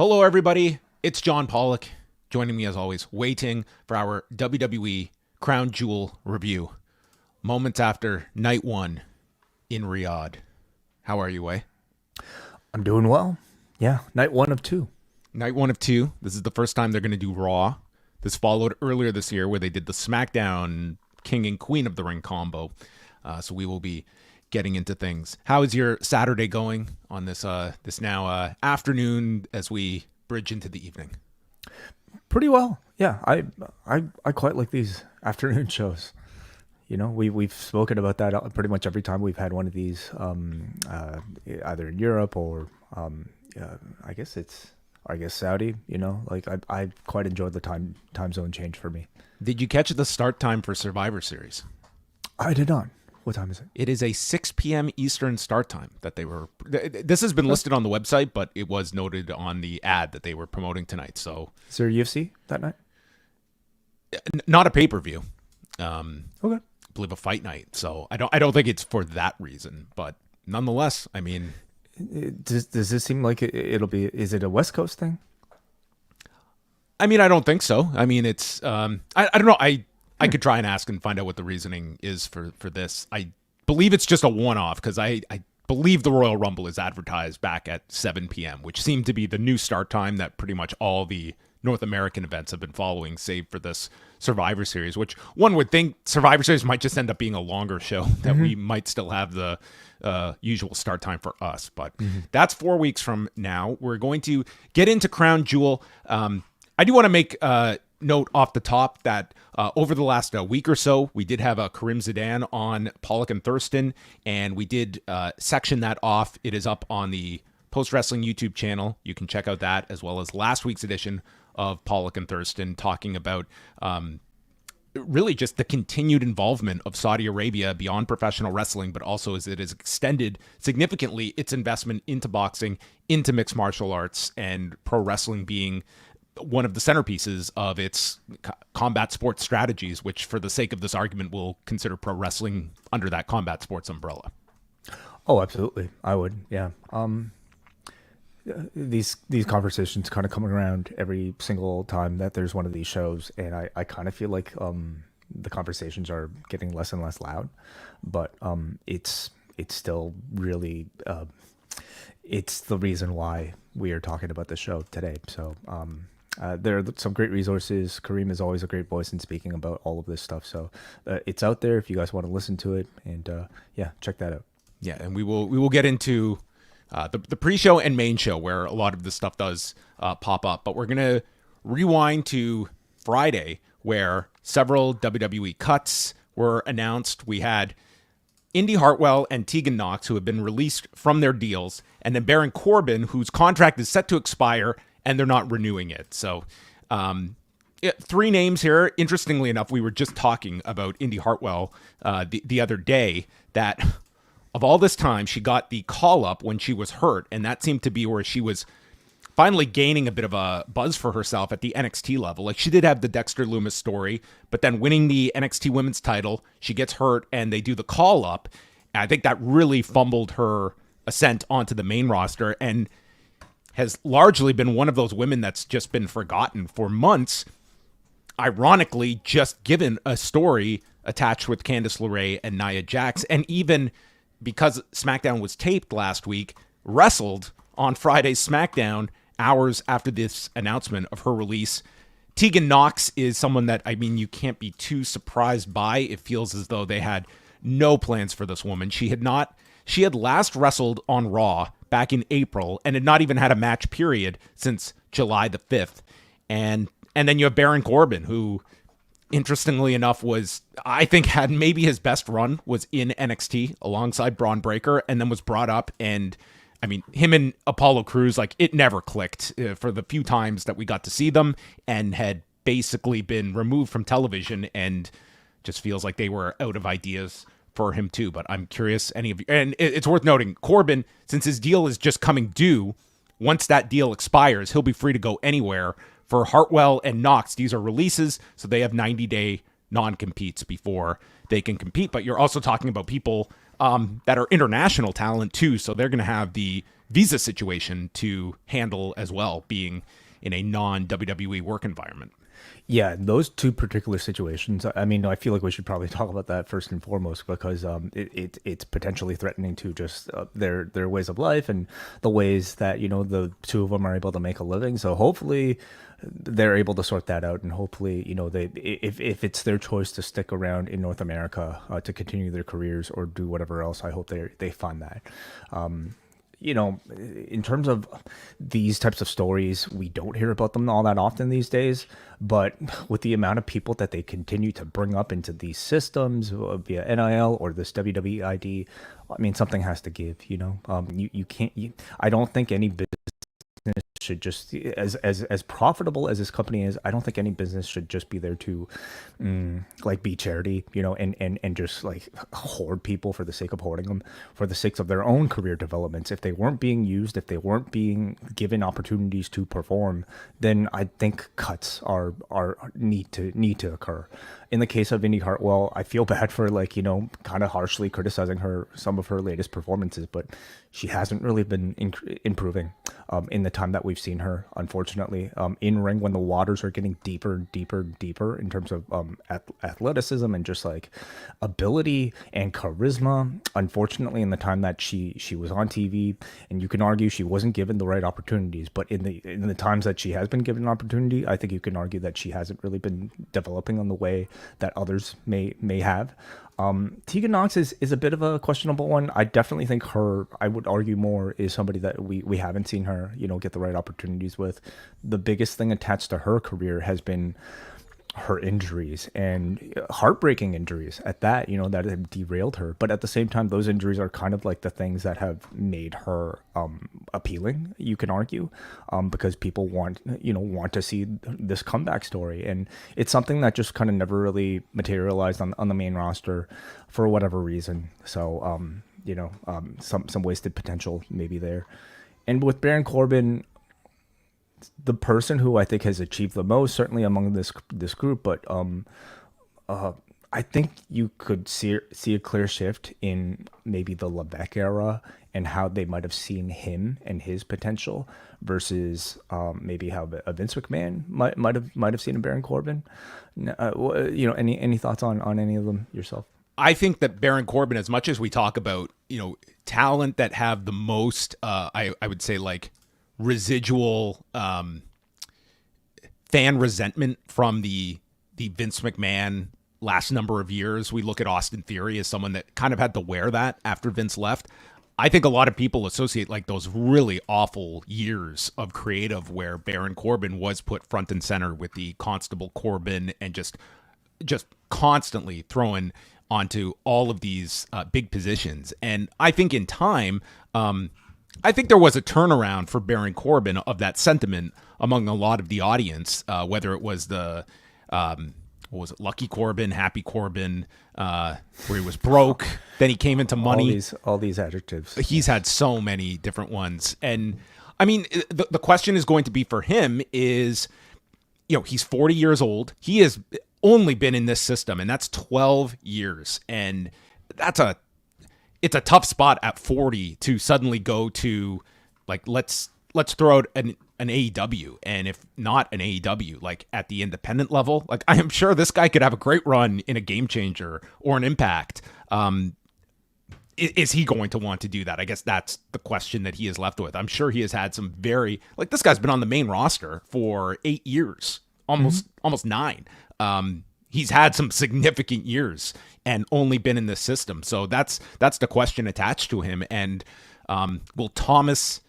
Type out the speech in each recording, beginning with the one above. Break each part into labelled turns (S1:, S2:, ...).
S1: Hello, everybody. It's John Pollock. Joining me, as always, waiting for our WWE Crown Jewel review. Moments after night one in Riyadh. How are you, Wai?
S2: I'm doing well. Yeah, night one of two.
S1: Night one of two. This is the first time they're going to do Raw. This followed earlier this year where they did the SmackDown King and Queen of the Ring combo. So we will be getting into things. How is your Saturday going on this now afternoon as we bridge into the evening?
S2: Pretty well. Yeah, I quite like these afternoon shows. You know, we've spoken about that pretty much every time we've had one of these, either in Europe or I guess Saudi. You know, like I quite enjoyed the time zone change for me.
S1: Did you catch the start time for Survivor Series?
S2: I did not. What time is it?
S1: It is a 6 p.m. Eastern start time that they were. This has been listed on the website, but it was noted on the ad that they were promoting tonight. So,
S2: is there UFC that night?
S1: Not a pay-per-view.
S2: Okay.
S1: I believe a fight night. So I don't think it's for that reason, but nonetheless, I mean,
S2: does this seem like it'll be? Is it a West Coast thing?
S1: I mean, I don't think so. I mean, it's I don't know. I could try and ask and find out what the reasoning is for this. I believe it's just a one-off because I believe the Royal Rumble is advertised back at 7 p.m., which seemed to be the new start time that pretty much all the North American events have been following, save for this Survivor Series, which one would think Survivor Series might just end up being a longer show, that we might still have the usual start time for us. But that's 4 weeks from now. We're going to get into Crown Jewel. I do want to make note off the top that over the last week or so, we did have Karim Zidane on Pollock and Thurston, and we did section that off. It is up on the Post Wrestling YouTube channel. You can check out that, as well as last week's edition of Pollock and Thurston, talking about really just the continued involvement of Saudi Arabia beyond professional wrestling, but also as it has extended significantly its investment into boxing, into mixed martial arts, and pro wrestling being one of the centerpieces of its combat sports strategies, which for the sake of this argument, we'll consider pro wrestling under that combat sports umbrella.
S2: Oh, absolutely. I would. Yeah. These conversations kind of come around every single time that there's one of these shows. And I kind of feel like the conversations are getting less and less loud, but it's still really, it's the reason why we are talking about this show today. So, there are some great resources. Kareem is always a great voice in speaking about all of this stuff. So it's out there if you guys want to listen to it. And yeah, check that out.
S1: Yeah, and we will get into the pre-show and main show where a lot of this stuff does pop up. But we're going to rewind to Friday where several WWE cuts were announced. We had Indy Hartwell and Tegan Knox, who have been released from their deals, and then Baron Corbin, whose contract is set to expire, and they're not renewing it. So three names here. Interestingly enough, we were just talking about Indy Hartwell the other day, that of all this time, she got the call-up when she was hurt, and that seemed to be where she was finally gaining a bit of a buzz for herself at the NXT level. Like, she did have the Dexter Lumis story, but then winning the NXT Women's title, she gets hurt, and they do the call-up. And I think that really fumbled her ascent onto the main roster, and has largely been one of those women that's just been forgotten for months. Ironically, just given a story attached with Candice LeRae and Nia Jax, and even because SmackDown was taped last week, wrestled on Friday's SmackDown hours after this announcement of her release. Tegan Knox is someone that, I mean, you can't be too surprised by. It feels as though they had no plans for this woman. She had last wrestled on Raw back in April and had not even had a match period since July the 5th. And then you have Baron Corbin, who, interestingly enough, I think had maybe his best run was in NXT alongside Braun Breaker, and then was brought up. And I mean, him and Apollo Crews, like, it never clicked for the few times that we got to see them, and had basically been removed from television, and just feels like they were out of ideas for him too. But I'm curious, any of you, and it's worth noting, Corbin, since his deal is just coming due, once that deal expires, he'll be free to go anywhere. For Hartwell and Knox, these are releases, so they have 90-day non-competes before they can compete. But you're also talking about people that are international talent too, so they're going to have the visa situation to handle as well, being in a non-WWE work environment.
S2: Yeah, those two particular situations. I mean, I feel like we should probably talk about that first and foremost because it's potentially threatening to just their ways of life and the ways that the two of them are able to make a living. So hopefully they're able to sort that out, and hopefully they if it's their choice to stick around in North America to continue their careers or do whatever else, I hope they find that. In terms of these types of stories, we don't hear about them all that often these days. But with the amount of people that they continue to bring up into these systems via NIL or this WWE ID, I mean, something has to give. You can't. I don't think any business should just as profitable as this company is. I don't think any business should just be there to like be charity, and just like hoard people for the sake of hoarding them, for the sake of their own career developments. If they weren't being used, if they weren't being given opportunities to perform, then I think cuts are need to occur. In the case of Indy Hartwell, I feel bad for kind of harshly criticizing some of her latest performances, but she hasn't really been improving in the time that we've seen her, unfortunately. In ring, when the waters are getting deeper and deeper and deeper in terms of athleticism and just like ability and charisma, unfortunately, in the time that she was on TV, and you can argue she wasn't given the right opportunities, but in the times that she has been given an opportunity, I think you can argue that she hasn't really been developing on the way that others may have. Tegan Knox is a bit of a questionable one. I definitely think I would argue more, is somebody that we haven't seen her, get the right opportunities with. The biggest thing attached to her career has been her injuries, and heartbreaking injuries at that, that have derailed her. But at the same time, those injuries are kind of like the things that have made her appealing, you can argue, because people want to see this comeback story. And it's something that just kind of never really materialized on the main roster for whatever reason. So, some wasted potential maybe there. And with Baron Corbin, the person who I think has achieved the most, certainly among this group, but I think you could see a clear shift in maybe the Levesque era and how they might have seen him and his potential versus maybe how a Vince McMahon might have seen a Baron Corbin. Any thoughts on any of them yourself?
S1: I think that Baron Corbin, as much as we talk about talent that have the most, I would say like residual fan resentment from the Vince McMahon last number of years. We look at Austin Theory as someone that kind of had to wear that after Vince left. I think a lot of people associate like those really awful years of creative where Baron Corbin was put front and center with the Constable Corbin and just constantly throwing onto all of these big positions. And I think in time, I think there was a turnaround for Baron Corbin of that sentiment among a lot of the audience, whether it was the, what was it, Lucky Corbin, Happy Corbin, where he was broke, then he came into money.
S2: All these adjectives.
S1: He's had so many different ones. And I mean, the question is going to be for him is, he's 40 years old. He has only been in this system, and that's 12 years. And it's a tough spot at 40 to suddenly go to like, let's throw out an AEW, and if not an AEW, like at the independent level, like I am sure this guy could have a great run in a Game Changer or an Impact. Is he going to want to do that? I guess that's the question that he is left with. I'm sure he has had some this guy's been on the main roster for 8 years, almost 9. He's had some significant years and only been in this system. So that's the question attached to him. And will Thomas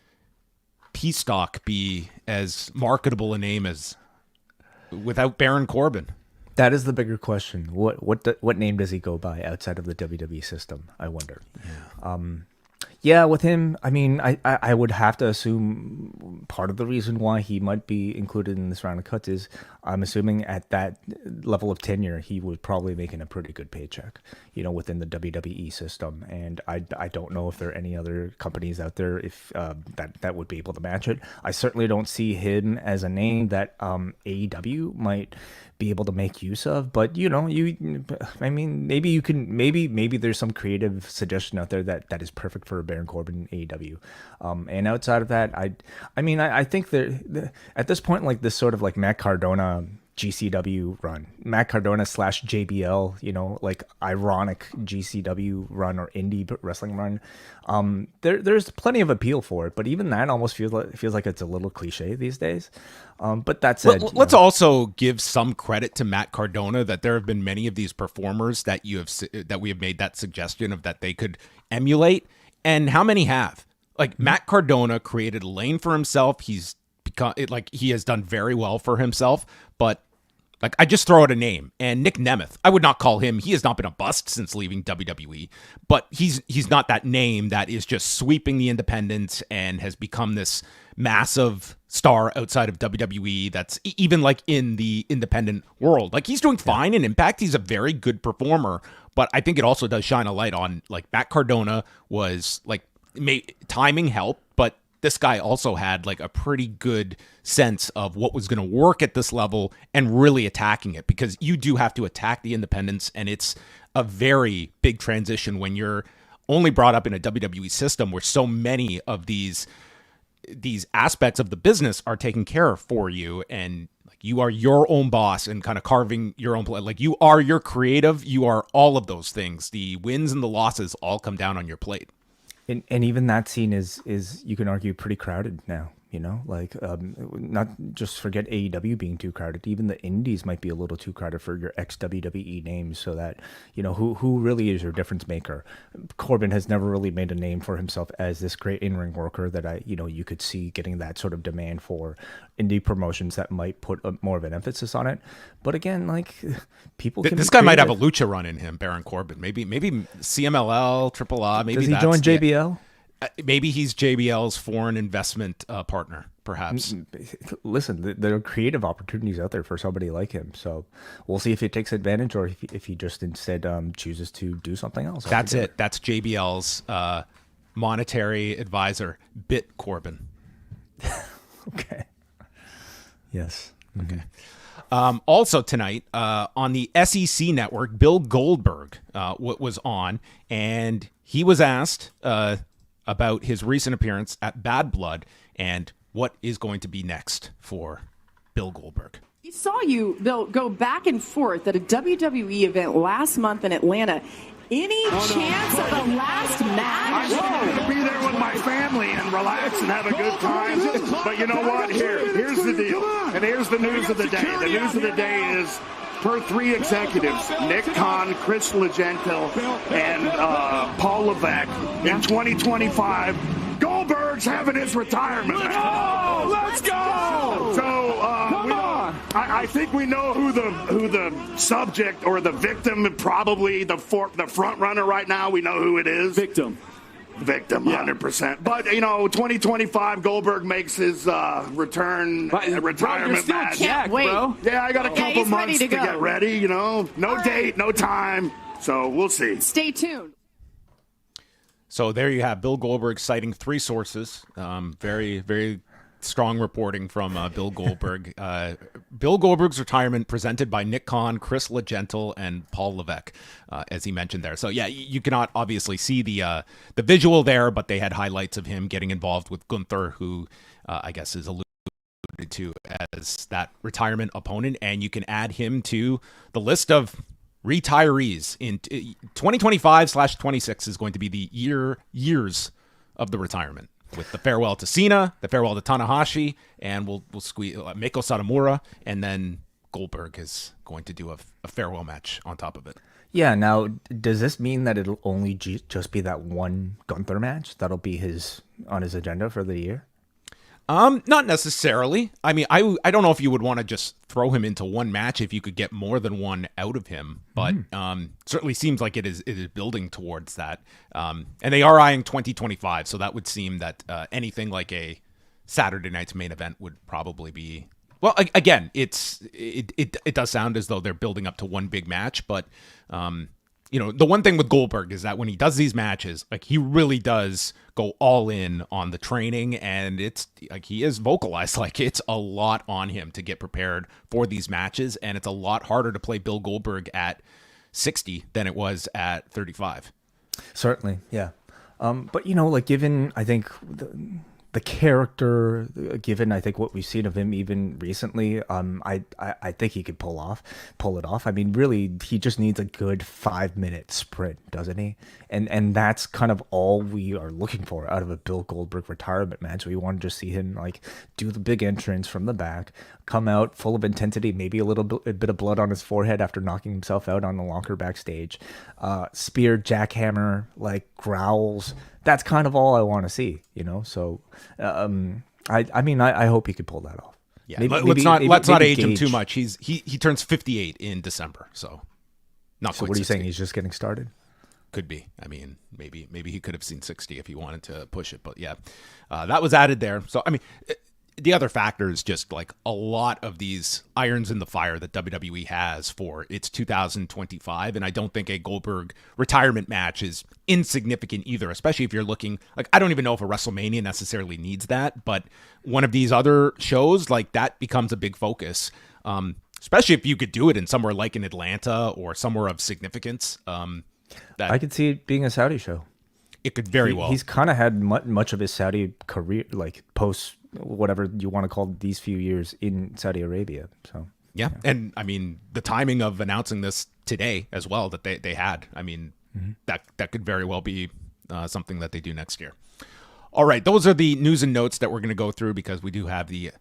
S1: Peastock be as marketable a name as without Baron Corbin?
S2: That is the bigger question. What name does he go by outside of the WWE system? I wonder. Yeah. Yeah, with him, I mean, I would have to assume part of the reason why he might be included in this round of cuts is I'm assuming at that level of tenure, he was probably making a pretty good paycheck, within the WWE system. And I don't know if there are any other companies out there if that would be able to match it. I certainly don't see him as a name that AEW might be able to make use of, but maybe there's some creative suggestion out there that is perfect for a Baron Corbin in AEW. And outside of that, I think at this point, like this sort of like Matt Cardona GCW run, Matt Cardona / JBL, like ironic GCW run or indie wrestling run. There's plenty of appeal for it, but even that almost feels like it's a little cliche these days. But that said,
S1: let's also give some credit to Matt Cardona that there have been many of these performers that we have made that suggestion of that they could emulate, and how many have? Like Matt Cardona created a lane for himself. He's become he has done very well for himself, but like I just throw out a name, and Nick Nemeth. I would not call him. He has not been a bust since leaving WWE, but he's not that name that is just sweeping the independents and has become this massive star outside of WWE. That's even like in the independent world. Like he's doing fine in Impact. He's a very good performer, but I think it also does shine a light on like Matt Cardona was like timing help, but this guy also had like a pretty good sense of what was going to work at this level and really attacking it, because you do have to attack the independents, and it's a very big transition when you're only brought up in a WWE system where so many of these aspects of the business are taken care of for you, and like you are your own boss and kind of carving your own like you are your creative, you are all of those things. The wins and the losses all come down on your plate.
S2: And even that scene is you can argue pretty crowded now, like not just forget AEW being too crowded. Even the indies might be a little too crowded for your ex-WWE names, so that, who really is your difference maker? Corbin has never really made a name for himself as this great in-ring worker that you could see getting that sort of demand for indie promotions that might put more of an emphasis on it. But again, like people can
S1: this guy might have a lucha run in him, Baron Corbin. Maybe CMLL, Triple A. Maybe
S2: does he join JBL?
S1: Maybe he's JBL's foreign investment partner, perhaps.
S2: Listen, there are creative opportunities out there for somebody like him. So we'll see if he takes advantage or if he just instead chooses to do something else.
S1: That's it. That's JBL's monetary advisor, Bit Corbin.
S2: Okay. Yes.
S1: Okay. Also tonight on the SEC network, Bill Goldberg was on, and he was asked about his recent appearance at Bad Blood and what is going to be next for Bill Goldberg.
S3: We saw you, Bill, go back and forth at a WWE event last month in Atlanta. Any chance of a last match?
S4: I wanted to be there with my family and relax and have a good time. But you know what? Here's the deal. And here's the news of the day. The news of the day is, per 3 executives, Nick Khan, Chris Legento, and Paul Levesque, in 2025, Goldberg's having his retirement match.
S3: Let's go!
S4: So I think we know who the subject or the victim, probably the front runner right now. We know who it is.
S5: Victim,
S4: 100%. But 2025, Goldberg makes his retirement match.
S3: Can't wait.
S5: Bro.
S4: Yeah, I got a couple months to get ready. No date, no time. So we'll see.
S3: Stay tuned.
S1: So there you have Bill Goldberg citing 3 sources. Very, very strong reporting from Bill Goldberg. Bill Goldberg's retirement presented by Nick Khan, Chris Legento, and Paul Levesque, as he mentioned there. So yeah, you cannot obviously see the visual there, but they had highlights of him getting involved with Gunther, who I guess is alluded to as that retirement opponent, and you can add him to the list of retirees in 2025/26 is going to be the years of the retirement, with the farewell to Cena, the farewell to Tanahashi, and we'll squeeze Meiko Satomura, and then Goldberg is going to do a farewell match on top of it.
S2: Yeah. Now, does this mean that it'll only just be that one Gunther match that'll be on his agenda for the year?
S1: Not necessarily. I mean, I don't know if you would want to just throw him into one match if you could get more than one out of him, but certainly seems like it is building towards that. And they are eyeing 2025, so that would seem that anything like a Saturday night's main event would probably be. Well, again, it does sound as though they're building up to one big match, but the one thing with Goldberg is that when he does these matches, like he really does go all in on the training, and it's like he is vocalized like it's a lot on him to get prepared for these matches, and it's a lot harder to play Bill Goldberg at 60 than it was at 35.
S2: Certainly, yeah. But like given I think the character, given I think what we've seen of him even recently, I think he could pull it off. I mean, really, he just needs a good 5-minute sprint, doesn't he? And that's kind of all we are looking for out of a Bill Goldberg retirement match. We want to just see him like do the big entrance from the back, come out full of intensity, maybe a bit of blood on his forehead after knocking himself out on the locker backstage, spear, jackhammer, like growls. That's kind of all I want to see, So, I hope he could pull that off.
S1: Yeah, let's not age him too much. He turns 58 in December, so not.
S2: So, what are you saying? He's just getting started?
S1: Could be. I mean, maybe he could have seen 60 if he wanted to push it, but yeah, that was added there. So, I mean, the other factor is just like a lot of these irons in the fire that WWE has for its 2025. And I don't think a Goldberg retirement match is insignificant either, especially if you're looking like, I don't even know if a WrestleMania necessarily needs that, but one of these other shows like that becomes a big focus. Especially if you could do it in somewhere like in Atlanta or somewhere of significance. That
S2: I could see it being a Saudi show.
S1: It could very well.
S2: He's kind of had much of his Saudi career, like post whatever you want to call these few years in Saudi Arabia. So
S1: yeah. And I mean, the timing of announcing this today as well that they had, I mean, that could very well be something that they do next year. All right, those are the news and notes that we're going to go through because we do have the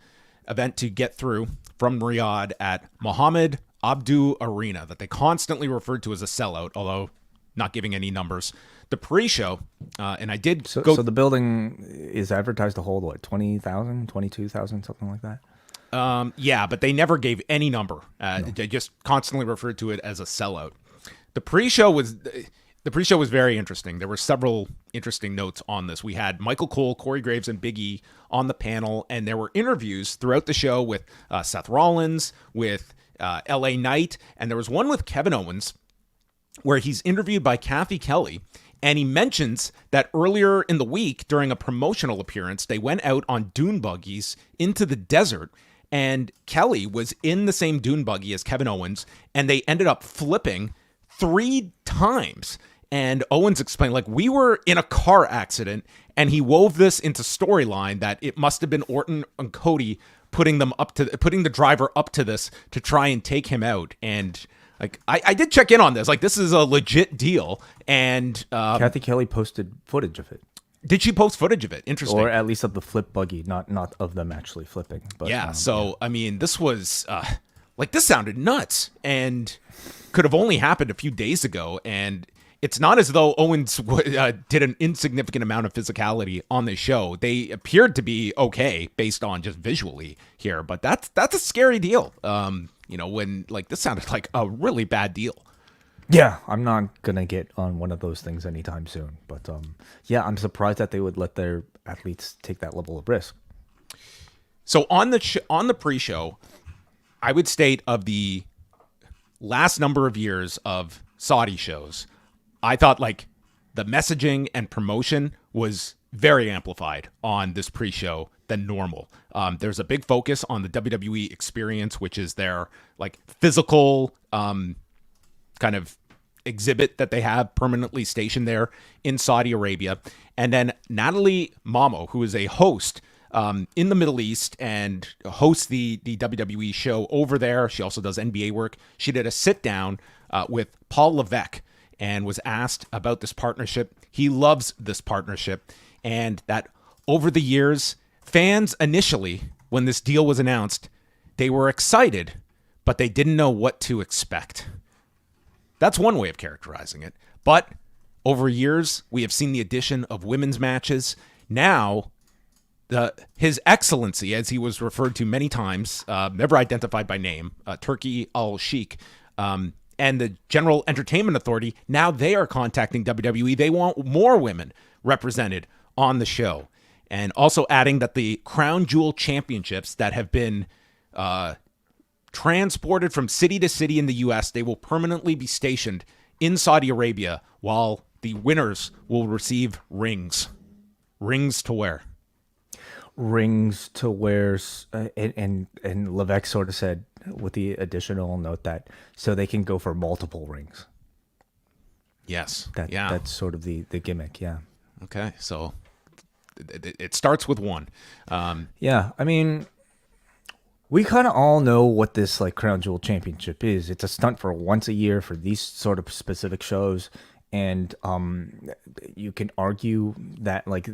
S1: event to get through from Riyadh at Mohammed Abdo Arena that they constantly referred to as a sellout, although not giving any numbers. The pre-show, and I did go...
S2: So the building is advertised to hold, what, 20,000, 22,000, something like that?
S1: Yeah, but they never gave any number. They just constantly referred to it as a sellout. The pre-show was very interesting. There were several interesting notes on this. We had Michael Cole, Corey Graves, and Big E on the panel, and there were interviews throughout the show with Seth Rollins, with LA Knight, and there was one with Kevin Owens where he's interviewed by Kathy Kelly, and he mentions that earlier in the week during a promotional appearance, they went out on dune buggies into the desert, and Kelly was in the same dune buggy as Kevin Owens, and they ended up flipping 3 times. And Owens explained, like, we were in a car accident, and he wove this into storyline that it must have been Orton and Cody putting the driver up to this to try and take him out. And like, I did check in on this. Like, this is a legit deal. And
S2: Kathy Kelly posted footage of it.
S1: Did she post footage of it? Interesting.
S2: Or at least of the flip buggy, not of them actually flipping. But,
S1: yeah. I mean, this was this sounded nuts and could have only happened a few days ago. And it's not as though Owens did an insignificant amount of physicality on the show. They appeared to be okay based on just visually here, but that's a scary deal. When like this sounded like a really bad deal.
S2: Yeah, I'm not gonna get on one of those things anytime soon. But yeah, I'm surprised that they would let their athletes take that level of risk.
S1: So on the pre-show, I would state of the last number of years of Saudi shows, I thought like the messaging and promotion was very amplified on this pre-show than normal. There's a big focus on the WWE experience, which is their like physical kind of exhibit that they have permanently stationed there in Saudi Arabia. And then Natalie Mamo, who is a host in the Middle East and hosts the WWE show over there. She also does NBA work. She did a sit down with Paul Levesque and was asked about this partnership. He loves this partnership, and that over the years, fans initially, when this deal was announced, they were excited, but they didn't know what to expect. That's one way of characterizing it. But over years, we have seen the addition of women's matches. Now, His Excellency, as he was referred to many times, never identified by name, Turki Al-Sheikh, and the General Entertainment Authority, now they are contacting WWE. They want more women represented on the show. And also adding that the Crown Jewel championships that have been transported from city to city in the U.S., they will permanently be stationed in Saudi Arabia while the winners will receive rings. Rings to wear.
S2: Rings to wear, and Levesque sort of said with the additional note that so they can go for multiple rings.
S1: Yes.
S2: That's sort of the gimmick, yeah.
S1: Okay, so it starts with one.
S2: Yeah, I mean, we kind of all know what this like Crown Jewel Championship is. It's a stunt for once a year for these sort of specific shows. And you can argue that like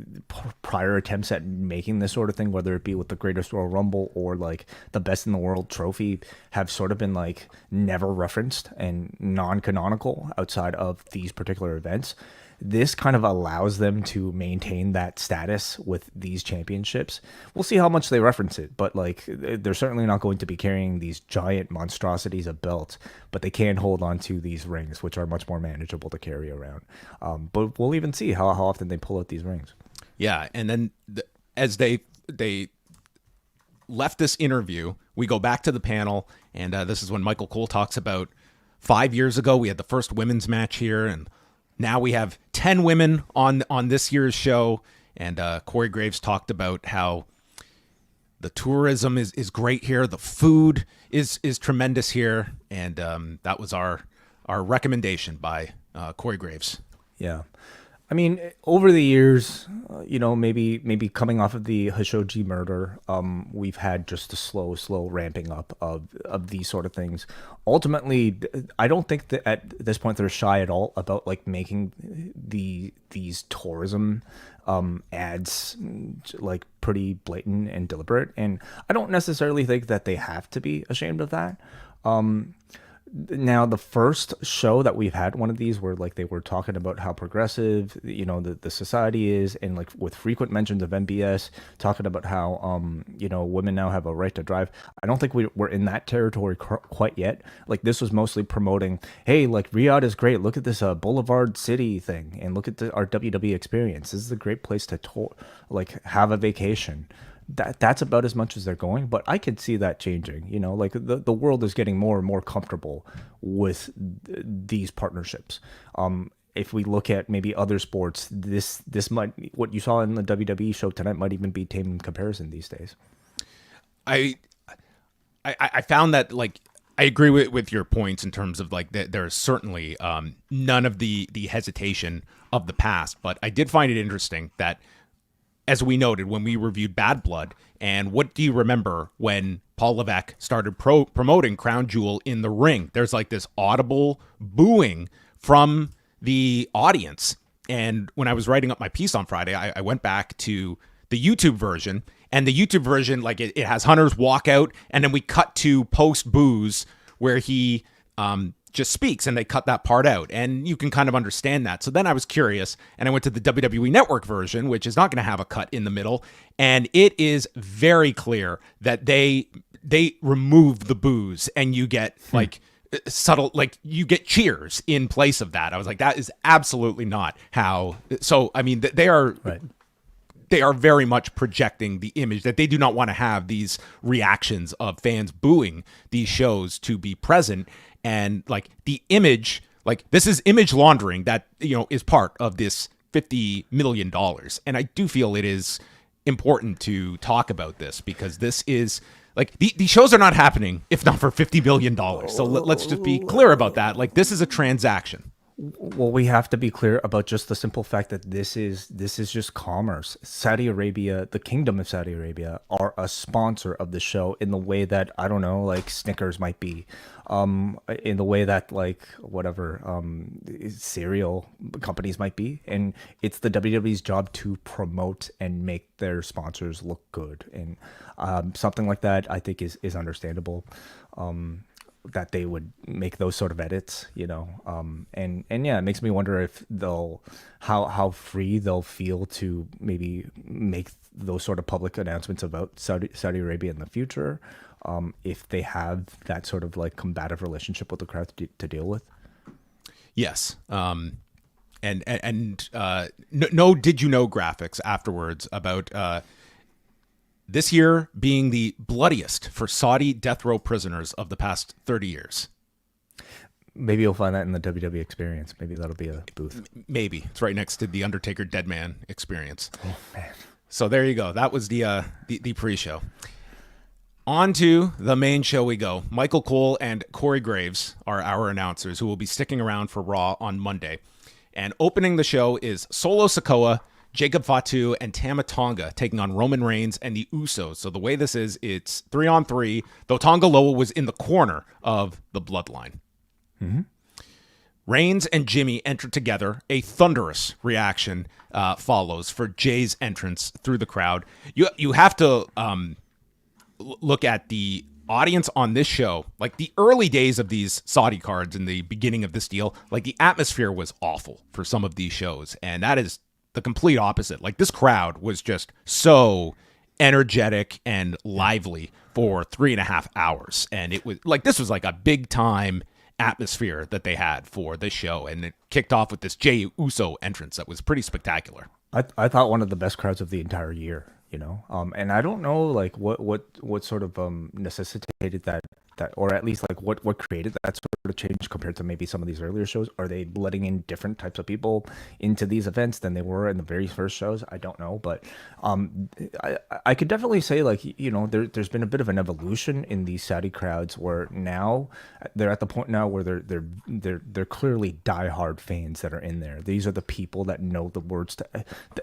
S2: prior attempts at making this sort of thing, whether it be with the Greatest Royal Rumble or like the Best in the World trophy, have sort of been like never referenced and non-canonical outside of these particular events. This kind of allows them to maintain that status with these championships. We'll see how much they reference it, but like they're certainly not going to be carrying these giant monstrosities of belts, but they can hold on to these rings, which are much more manageable to carry around. But we'll even see how often they pull out these rings.
S1: Yeah, and then as they left this interview, we go back to the panel, and this is when Michael Cole talks about 5 years ago we had the first women's match here, and now we have 10 women on this year's show, and Corey Graves talked about how the tourism is great here, the food is tremendous here, and that was our recommendation by Corey Graves.
S2: Yeah. I mean, over the years, maybe coming off of the Khashoggi murder, we've had just a slow ramping up of these sort of things. Ultimately, I don't think that at this point they're shy at all about like making these tourism ads like pretty blatant and deliberate. And I don't necessarily think that they have to be ashamed of that. Now, the first show that we've had one of these where like they were talking about how progressive, the society is, and like with frequent mentions of MBS, talking about how, women now have a right to drive. I don't think we're in that territory quite yet. Like this was mostly promoting, hey, like Riyadh is great. Look at this Boulevard City thing, and look at our WWE experience. This is a great place to like have a vacation. That's about as much as they're going, but I could see that changing. Like the world is getting more and more comfortable with these partnerships. If we look at maybe other sports, this might, what you saw in the WWE show tonight might even be tame in comparison these days.
S1: I found that like I agree with your points in terms of like there's certainly none of the hesitation of the past, but I did find it interesting that, as we noted when we reviewed Bad Blood, and what do you remember when Paul Levesque started promoting Crown Jewel in the ring? There's like this audible booing from the audience. And when I was writing up my piece on Friday, I went back to the YouTube version, and the YouTube version, like it has Hunter's walkout, and then we cut to post booze where he just speaks, and they cut that part out, and you can kind of understand that. So then I was curious, and I went to the WWE Network version, which is not going to have a cut in the middle, and it is very clear that they remove the booze, and you get like subtle, like you get cheers in place of that. I was like, that is absolutely not how. So I mean, they are right. They are very much projecting the image that they do not want to have these reactions of fans booing these shows to be present. And like the image, like this is image laundering that, is part of this $50 million. And I do feel it is important to talk about this because this is like these shows are not happening if not for $50 million. So let's just be clear about that. Like this is a transaction.
S2: Well, we have to be clear about just the simple fact that this is just commerce. Saudi Arabia, the Kingdom of Saudi Arabia, are a sponsor of the show in the way that, I don't know, like Snickers might be, in the way that like whatever cereal companies might be. And it's the WWE's job to promote and make their sponsors look good. And something like that, I think, is understandable. That they would make those sort of edits, and yeah, it makes me wonder if how free they'll feel to maybe make those sort of public announcements about Saudi Arabia in the future, if they have that sort of like combative relationship with the crowd to deal with.
S1: Yes, and no, did you know graphics afterwards about this year being the bloodiest for Saudi death row prisoners of the past 30 years.
S2: Maybe you'll find that in the WWE experience. Maybe that'll be a booth.
S1: Maybe. It's right next to the Undertaker Dead Man experience.
S2: Oh, man.
S1: So there you go. That was the pre-show. On to the main show we go. Michael Cole and Corey Graves are our announcers who will be sticking around for Raw on Monday. And opening the show is Solo Sikoa Jacob Fatu and Tama Tonga taking on Roman Reigns and the Usos. So the way this is, it's 3-on-3, though Tonga Loa was in the corner of the Bloodline.
S2: Mm-hmm.
S1: Reigns and Jimmy enter together. A thunderous reaction follows for Jay's entrance through the crowd. You have to look at the audience on this show. Like the early days of these Saudi cards in the beginning of this deal, like the atmosphere was awful for some of these shows. And that is the complete opposite. Like this crowd was just so energetic and lively for 3.5 hours. And it was like, this was like a big time atmosphere that they had for this show, and it kicked off with this Jey Uso entrance that was pretty spectacular.
S2: I thought one of the best crowds of the entire year, and I don't know like what sort of necessitated that, or at least like what created that sort of change compared to maybe some of these earlier shows. Are they letting in different types of people into these events than they were in the very first shows? I don't know, but I could definitely say like there's been a bit of an evolution in these Saudi crowds where now they're at the point now where they're clearly diehard fans that are in there. These are the people that know the words to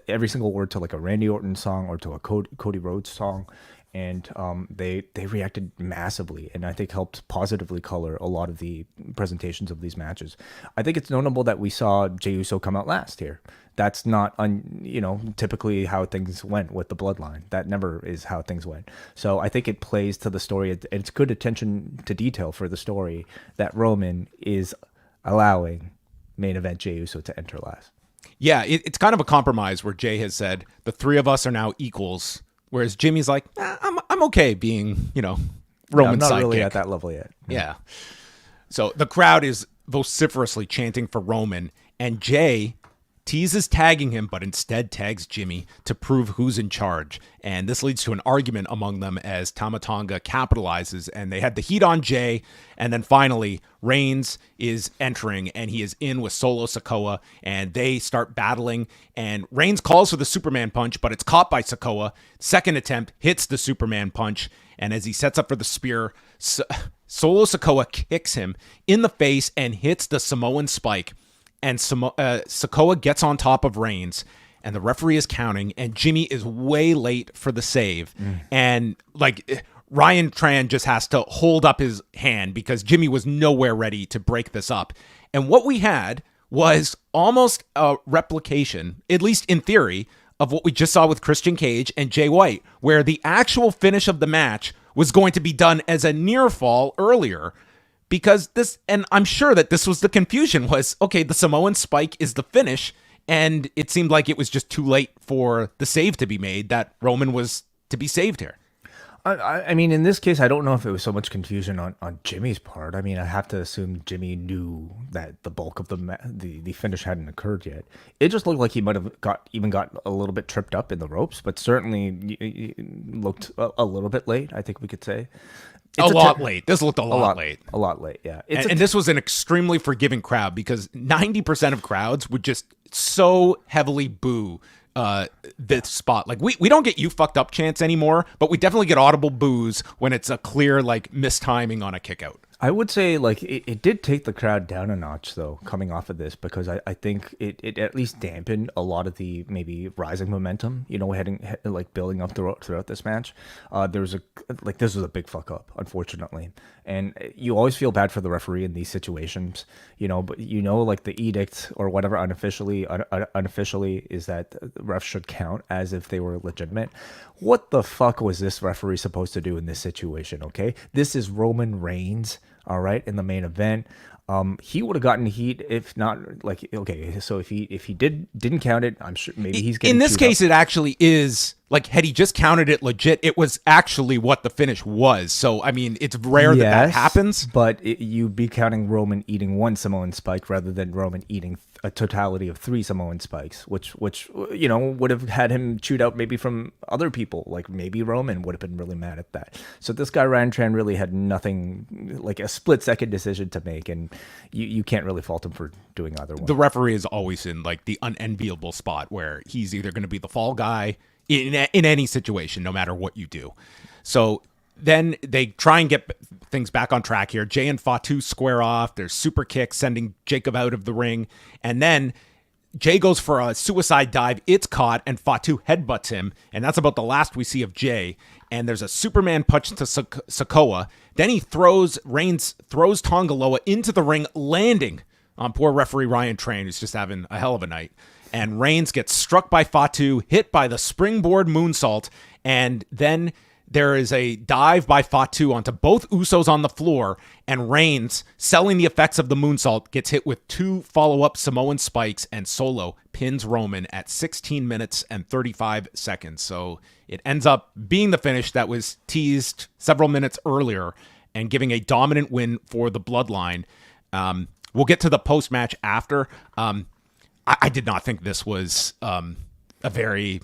S2: every single word to like a Randy Orton song or to a Cody Rhodes song. And they reacted massively, and I think helped positively color a lot of the presentations of these matches. I think it's notable that we saw Jey Uso come out last here. That's not typically how things went with the Bloodline. That never is how things went. So I think it plays to the story. It's good attention to detail for the story that Roman is allowing main event Jey Uso to enter last.
S1: Yeah, it's kind of a compromise where Jay has said the three of us are now equals. Whereas Jimmy's like, I'm okay being, Roman's
S2: I'm not
S1: sidekick.
S2: really at that level yet.
S1: Yeah. So the crowd is vociferously chanting for Roman, and Jay teases tagging him, but instead tags Jimmy to prove who's in charge. And this leads to an argument among them as Tama Tonga capitalizes, and they had the heat on Jay. And then finally, Reigns is entering, and he is in with Solo Sikoa, and they start battling. And Reigns calls for the Superman punch, but it's caught by Sikoa. Second attempt hits the Superman punch, and as he sets up for the spear, Solo Sikoa kicks him in the face and hits the Samoan spike. And Sikoa gets on top of Reigns, and the referee is counting, and Jimmy is way late for the save. And like Ryan Tran just has to hold up his hand because Jimmy was nowhere ready to break this up. And what we had was almost a replication, at least in theory, of what we just saw with Christian Cage and Jay White, where the actual finish of the match was going to be done as a near fall earlier. Because this, and I'm sure that this was the confusion, was, okay, the Samoan spike is the finish, and it seemed like it was just too late for the save to be made, that Roman was to be saved here.
S2: I mean, in this case, I don't know if it was so much confusion on Jimmy's part. I mean, I have to assume Jimmy knew that the bulk of the finish hadn't occurred yet. It just looked like he might have got a little bit tripped up in the ropes, but certainly looked a little bit late, I think we could say.
S1: It's a lot late. This looked a lot late.
S2: A lot late, yeah.
S1: And this was an extremely forgiving crowd because 90% of crowds would just so heavily boo this spot. Like we don't get "you fucked up" chants anymore, but we definitely get audible boos when it's a clear like mistiming on a kick out.
S2: I would say like it did take the crowd down a notch though coming off of this, because I think it at least dampened a lot of the maybe rising momentum, heading like building up throughout this match. This was a big fuck up, unfortunately, and you always feel bad for the referee in these situations, but like the edict or whatever unofficially is that refs should count as if they were legitimate. What the fuck was this referee supposed to do in this situation? Okay, this is Roman Reigns. All right, in the main event, he would have gotten heat if not like okay. So if he didn't count it, I'm sure maybe he's getting.
S1: In this case, it actually is like had he just counted it legit, it was actually what the finish was. So I mean, it's rare that happens.
S2: But you'd be counting Roman eating one Samoan spike rather than Roman eating a totality of 3 Samoan spikes, which would have had him chewed out maybe from other people. Like maybe Roman would have been really mad at that. So this guy Ryan Tran really had nothing, like a split-second decision to make, and you can't really fault him for doing either one.
S1: The referee is always in like the unenviable spot where he's either going to be the fall guy in any situation, no matter what you do. So then they try and get things back on track here. Jay and Fatu square off. There's super kicks sending Jacob out of the ring. And then Jay goes for a suicide dive. It's caught, and Fatu headbutts him, and that's about the last we see of Jay. And there's a Superman punch to Sikoa. Then Reigns throws Tonga Loa into the ring, landing on poor referee Ryan Train, who's just having a hell of a night. And Reigns gets struck by Fatu, hit by the springboard moonsault, and then there is a dive by Fatu onto both Usos on the floor, and Reigns, selling the effects of the moonsault, gets hit with 2 follow-up Samoan spikes, and Solo pins Roman at 16 minutes and 35 seconds. So it ends up being the finish that was teased several minutes earlier and giving a dominant win for the Bloodline. We'll get to the post-match after. I did not think this was a very...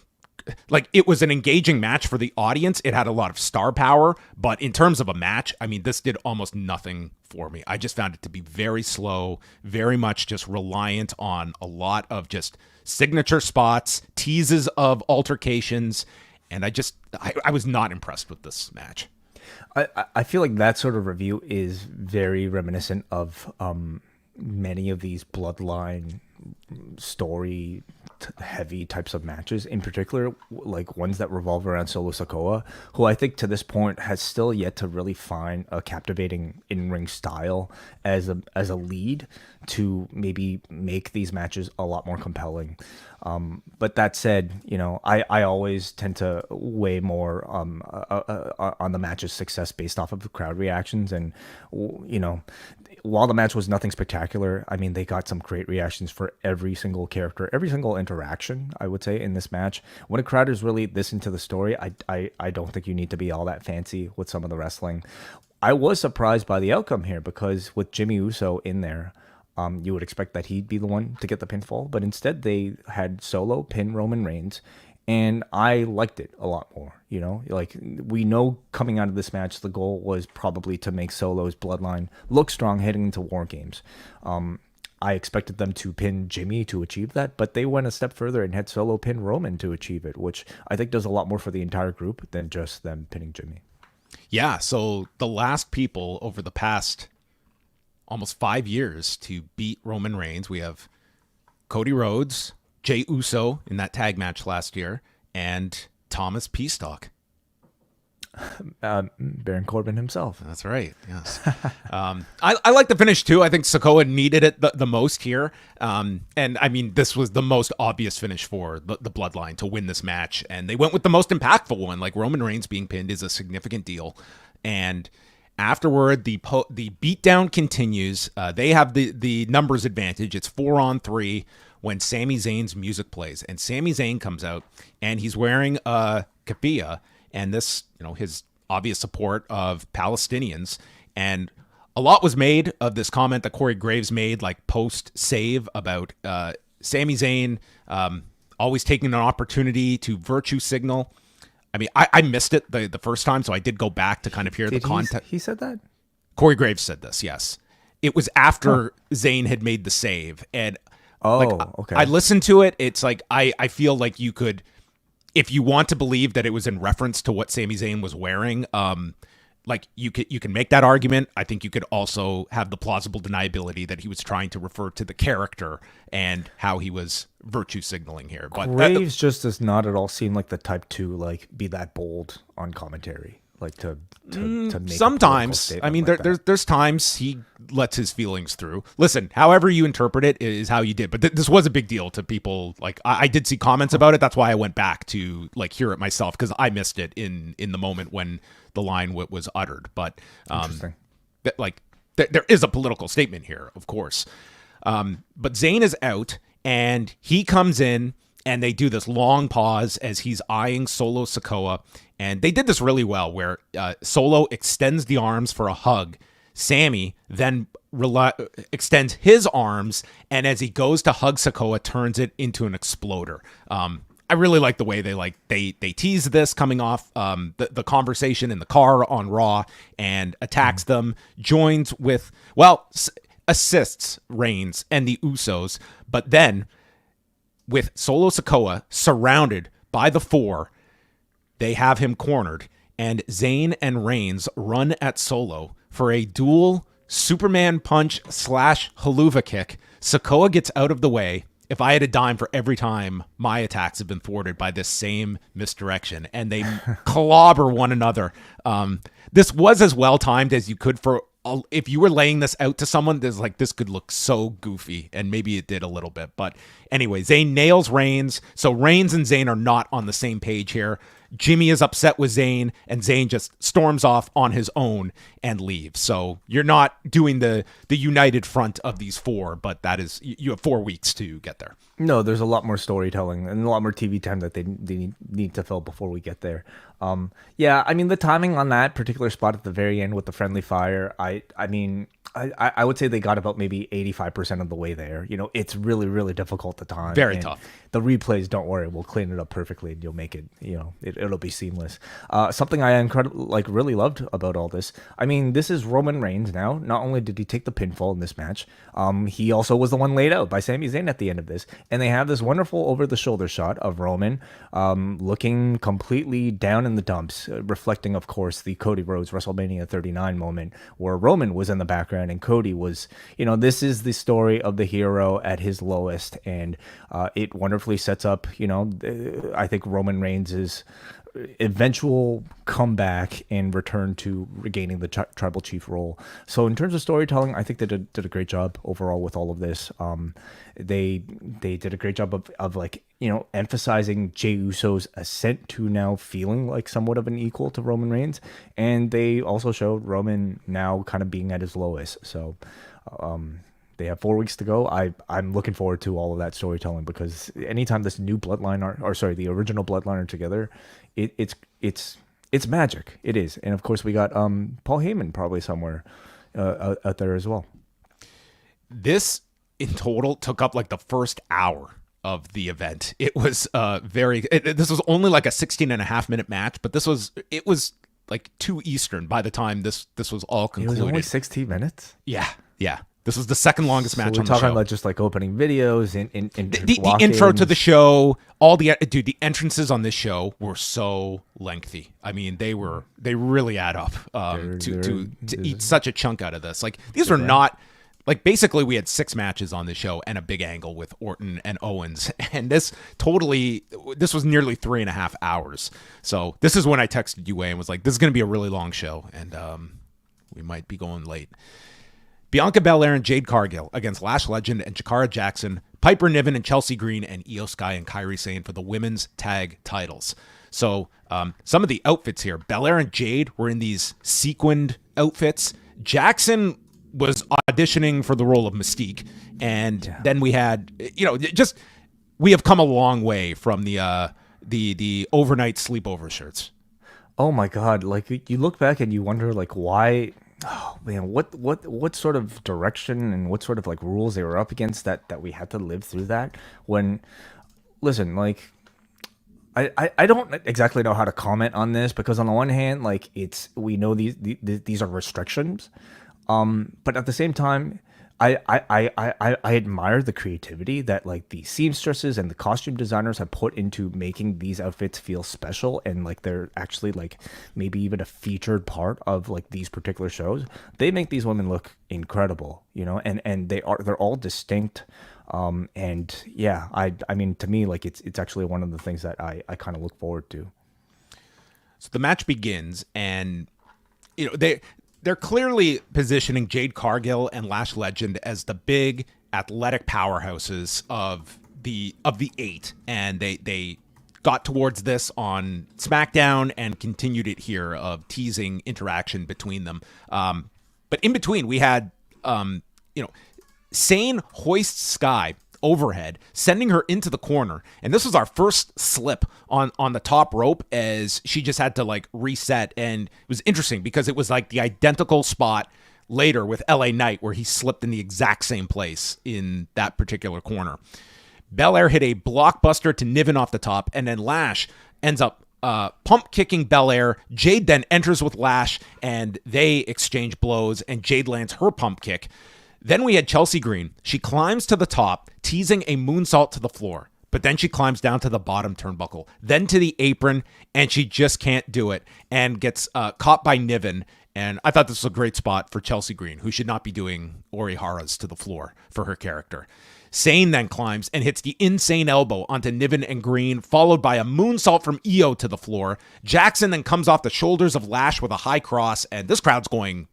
S1: it was an engaging match for the audience. It had a lot of star power, but in terms of a match, I mean, this did almost nothing for me. I just found it to be very slow, very much just reliant on a lot of just signature spots, teases of altercations, and I was not impressed with this match.
S2: I feel like that sort of review is very reminiscent of many of these Bloodline story heavy types of matches, in particular like ones that revolve around Solo Sikoa, who I think to this point has still yet to really find a captivating in-ring style as a lead to maybe make these matches a lot more compelling. But that said, I always tend to weigh more on the match's success based off of the crowd reactions. And, while the match was nothing spectacular, I mean, they got some great reactions for every single character, every single interaction, I would say, in this match. When a crowd is really this into the story, I don't think you need to be all that fancy with some of the wrestling. I was surprised by the outcome here because with Jimmy Uso in there, you would expect that he'd be the one to get the pinfall, but instead they had Solo pin Roman Reigns, and I liked it a lot more. Like we know coming out of this match, the goal was probably to make Solo's Bloodline look strong heading into War Games. I expected them to pin Jimmy to achieve that, but they went a step further and had Solo pin Roman to achieve it, which I think does a lot more for the entire group than just them pinning Jimmy.
S1: Yeah, so the last people over the past almost 5 years to beat Roman Reigns, we have Cody Rhodes, Jey Uso in that tag match last year, and Thomas Peastock.
S2: Baron Corbin himself.
S1: That's right. Yes. I like the finish too. I think Sikoa needed it the most here. And I mean, this was the most obvious finish for the Bloodline to win this match. And they went with the most impactful one. Like Roman Reigns being pinned is a significant deal. And afterward, the beatdown continues. They have the numbers advantage. It's 4-on-3 when Sami Zayn's music plays. And Sami Zayn comes out and he's wearing a keffiyeh. And this, his obvious support of Palestinians. And a lot was made of this comment that Corey Graves made, like post-save, about Sami Zayn always taking an opportunity to virtue signal. I mean, I missed it the first time, so I did go back to kind of hear the context.
S2: He said that?
S1: Corey Graves said this, yes. It was after Zayn had made the save. And
S2: okay.
S1: I listened to it. It's like, I feel like you could... If you want to believe that it was in reference to what Sami Zayn was wearing, like you can make that argument. I think you could also have the plausible deniability that he was trying to refer to the character and how he was virtue signaling here. But
S2: Graves just does not at all seem like the type to like be that bold on commentary, like to make
S1: sometimes. I mean,
S2: like
S1: there's times he lets his feelings through. Listen, however you interpret it is how you did. But this was a big deal to people. Like I did see comments about it. That's why I went back to like hear it myself because I missed it in the moment when the line was uttered. But
S2: interesting.
S1: There is a political statement here, of course. But Zayn is out and he comes in and they do this long pause as he's eyeing Solo Sikoa. And they did this really well where Solo extends the arms for a hug. Sami then extends his arms, and as he goes to hug Sikoa, turns it into an exploder. I really like the way they tease this coming off the conversation in the car on Raw and attacks them, joins with, assists Reigns and the Usos, but then with Solo Sikoa surrounded by the four, they have him cornered, and Zayn and Reigns run at Solo for a dual Superman punch / haluva kick. Sikoa gets out of the way, if I had a dime for every time my attacks have been thwarted by this same misdirection and they clobber one another. This was as well timed as you could for, if you were laying this out to someone, there's like, this could look so goofy, and maybe it did a little bit. But anyway, Zayn nails Reigns. So Reigns and Zayn are not on the same page here. Jimmy is upset with Zayn, and Zayn just storms off on his own and leaves. So you're not doing the united front of these four, but that is, you have 4 weeks to get there.
S2: No, there's a lot more storytelling and a lot more TV time that they need to fill before we get there. Yeah, I mean, the timing on that particular spot at the very end with the friendly fire, I mean, I would say they got about maybe 85% of the way there. You know, it's really, really difficult to time.
S1: Very tough.
S2: The replays, don't worry, we'll clean it up perfectly and you'll make it, you know, it'll be seamless. Something I really loved about all this. I mean, this is Roman Reigns now. Not only did he take the pinfall in this match, he also was the one laid out by Sami Zayn at the end of this. And they have this wonderful over-the-shoulder shot of Roman looking completely down in the dumps, reflecting, of course, the Cody Rhodes WrestleMania 39 moment where Roman was in the background and Cody was, you know, this is the story of the hero at his lowest. And it wonderfully sets up, you know, I think Roman Reigns' eventual comeback and return to regaining the tribal chief role. So in terms of storytelling, I think they did a great job overall with all of this. They did a great job of like, you know, emphasizing Jey Uso's ascent to now feeling like somewhat of an equal to Roman Reigns, and they also showed Roman now kind of being at his lowest. So they have 4 weeks to go. I'm looking forward to all of that storytelling, because anytime this new Bloodline the original Bloodline are together, it's magic. It is. And of course we got Paul Heyman probably somewhere out there as well.
S1: This in total took up like the first hour of the event. It was this was only like a 16.5-minute match, but it was like 2 Eastern by the time this was all concluded.
S2: It was only 16 minutes?
S1: Yeah. This was the second longest match on the show.
S2: We're talking about just like opening videos and
S1: the intro to the show. The entrances on this show were so lengthy. I mean, they really add up to eat such a chunk out of this. Like, these were not, like, basically we had 6 matches on the show and a big angle with Orton and Owens, and this was nearly 3.5 hours. So this is when I texted you and was like, this is going to be a really long show, and we might be going late. Bianca Belair and Jade Cargill against Lash Legend and Jakara Jackson, Piper Niven and Chelsea Green, and Io Sky and Kairi Sane for the women's tag titles. So some of the outfits here, Belair and Jade were in these sequined outfits. Jackson was auditioning for the role of Mystique. And then we had, you know, we have come a long way from the overnight sleepover shirts.
S2: Oh my God. Like, you look back and you wonder, like, why... Oh man, what sort of direction and what sort of like rules they were up against that we had to live through that. When, listen, like, I don't exactly know how to comment on this, because on the one hand, like, we know these are restrictions, but at the same time, I admire the creativity that like the seamstresses and the costume designers have put into making these outfits feel special, and like they're actually like maybe even a featured part of like these particular shows. They make these women look incredible, you know, and they're all distinct. And yeah, I mean, to me, like it's actually one of the things that I kind of look forward to.
S1: So the match begins, and you know, they're clearly positioning Jade Cargill and Lash Legend as the big athletic powerhouses of the 8, and they got towards this on SmackDown and continued it here of teasing interaction between them. But in between, we had Sane hoists Sky overhead, sending her into the corner, and this was our first slip on the top rope, as she just had to like reset. And it was interesting because it was like the identical spot later with LA Knight where he slipped in the exact same place in that particular corner. Belair hit a blockbuster to Niven off the top, and then Lash ends up pump kicking Belair. Jade then enters with Lash, and they exchange blows, and Jade lands her pump kick. Then we had Chelsea Green. She climbs to the top, teasing a moonsault to the floor. but then she climbs down to the bottom turnbuckle, then to the apron, and she just can't do it and gets caught by Niven. And I thought this was a great spot for Chelsea Green, who should not be doing Oriharas to the floor for her character. Sane then climbs and hits the insane elbow onto Niven and Green, followed by a moonsault from Io to the floor. Jackson then comes off the shoulders of Lash with a high cross, and this crowd's going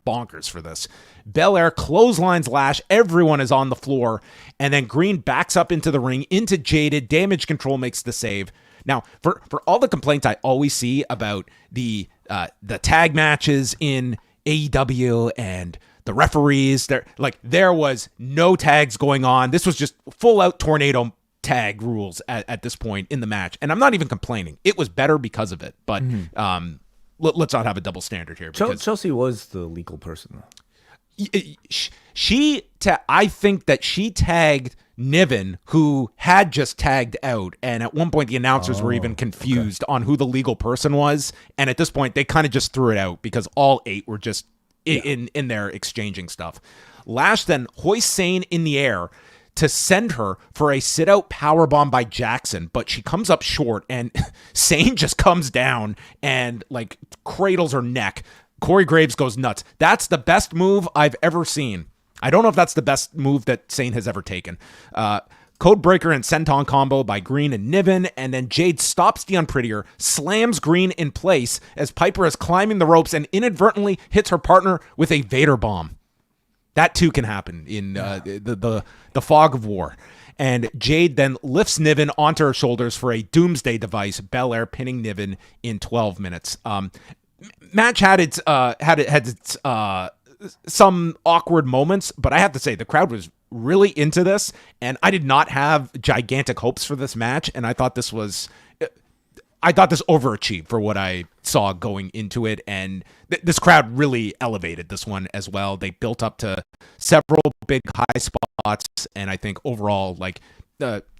S1: bonkers for this. Belair clotheslines Lash. Everyone is on the floor, and then Green backs up into the ring, into Jaded. Damage Control makes the save. Now, for all the complaints I always see about the tag matches in AEW and the referees, there was no tags going on. This was just full out tornado tag rules at this point in the match, and I'm not even complaining. It was better because of it, but let's not have a double standard here.
S2: Chelsea was the legal person, though.
S1: I think that she tagged Niven, who had just tagged out, and at one point the announcers were even confused on who the legal person was, and at this point they kind of just threw it out because all 8 were just in there exchanging stuff. Lash then hoists Sane in the air to send her for a sit-out powerbomb by Jackson, but she comes up short, and Sane just comes down and cradles her neck. Corey Graves goes nuts. That's the best move I've ever seen. I don't know if that's the best move that Sane has ever taken. Codebreaker and senton combo by Green and Niven, and then Jade stops the Unprettier, slams Green in place as Piper is climbing the ropes and inadvertently hits her partner with a Vader bomb. That too can happen in the fog of war. And Jade then lifts Niven onto her shoulders for a doomsday device, Belair pinning Niven in 12 minutes. Match had its some awkward moments, but I have to say the crowd was really into this, and I did not have gigantic hopes for this match, and I thought this overachieved for what I saw going into it, and this crowd really elevated this one as well. They built up to several big high spots, and I think overall,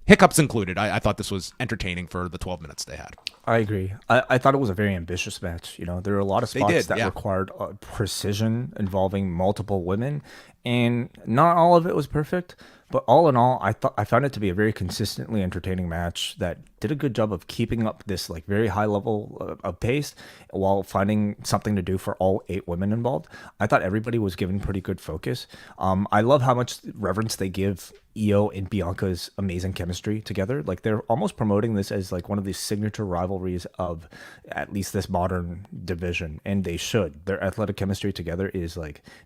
S1: hiccups included, I thought this was entertaining for the 12 minutes they had.
S2: I agree. I thought it was a very ambitious match. There were a lot of spots that required precision involving multiple women, and not all of it was perfect. But all in all, I found it to be a very consistently entertaining match that did a good job of keeping up this very high level of pace while finding something to do for all 8 women involved. I thought everybody was given pretty good focus. I love how much reverence they give Io and Bianca's amazing chemistry together. They're almost promoting this as one of the signature rivalries of at least this modern division, and they should. Their athletic chemistry together is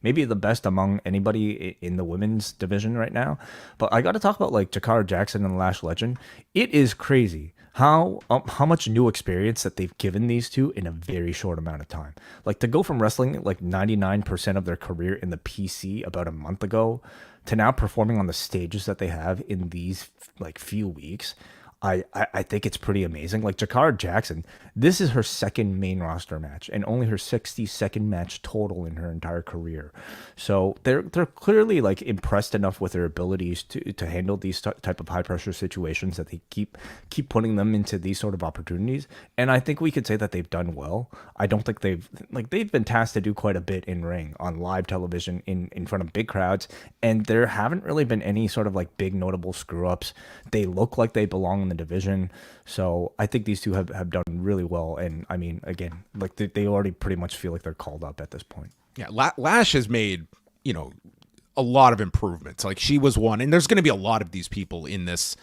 S2: maybe the best among anybody in the women's division right now. But I got to talk about Jakara Jackson and Lash Legend. It is crazy how much new experience that they've given these two in a very short amount of time. To go from wrestling 99% of their career in the PC about a month ago to now performing on the stages that they have in these few weeks. I think it's pretty amazing. Jakara Jackson, this is her second main roster match and only her 62nd match total in her entire career. So they're clearly impressed enough with their abilities to handle these type of high pressure situations that they keep putting them into these sort of opportunities. And I think we could say that they've done well. I don't think they've been tasked to do quite a bit in ring on live television in front of big crowds, and there haven't really been any sort of big notable screw ups. They look like they belong in the division, so I think these two have done really well. And I mean, again, they already pretty much feel like they're called up at this point.
S1: Yeah, Lash has made a lot of improvements. She was one, and there's going to be a lot of these people in this.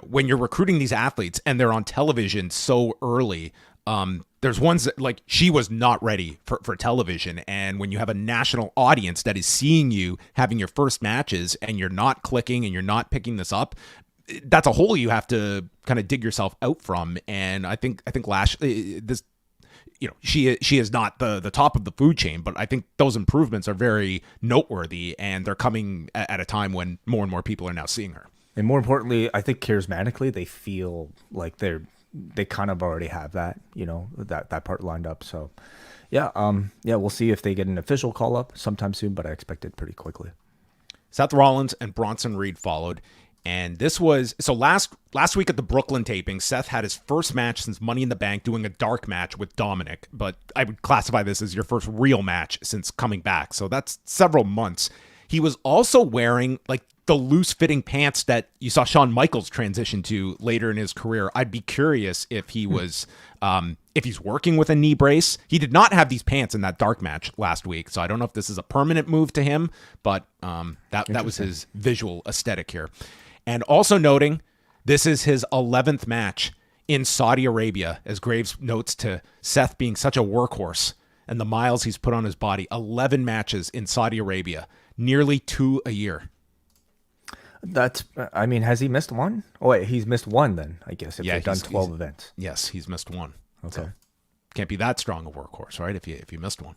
S1: When you're recruiting these athletes and they're on television so early, there's ones that she was not ready for television. And when you have a national audience that is seeing you having your first matches and you're not clicking and you're not picking this up, that's a hole you have to kind of dig yourself out from. And I think Lash, she is not the top of the food chain, but I think those improvements are very noteworthy, and they're coming at a time when more and more people are now seeing her.
S2: And more importantly, I think charismatically, they feel like they kind of already have that, that part lined up. So yeah, we'll see if they get an official call up sometime soon, but I expect it pretty quickly.
S1: Seth Rollins and Bronson Reed followed. And this was, so last week at the Brooklyn taping, Seth had his first match since Money in the Bank doing a dark match with Dominic, but I would classify this as your first real match since coming back. So that's several months. He was also wearing the loose fitting pants that you saw Shawn Michaels transition to later in his career. I'd be curious if he was, if he's working with a knee brace. He did not have these pants in that dark match last week, so I don't know if this is a permanent move to him, but that was his visual aesthetic here. And also noting, this is his 11th match in Saudi Arabia, as Graves notes to Seth being such a workhorse and the miles he's put on his body. 11 matches in Saudi Arabia, nearly 2 a year.
S2: Has he missed one? Oh, wait, he's missed one then, I guess, if they've done 12 events.
S1: Yes, he's missed one.
S2: Okay. So
S1: can't be that strong a workhorse, right, if you missed one.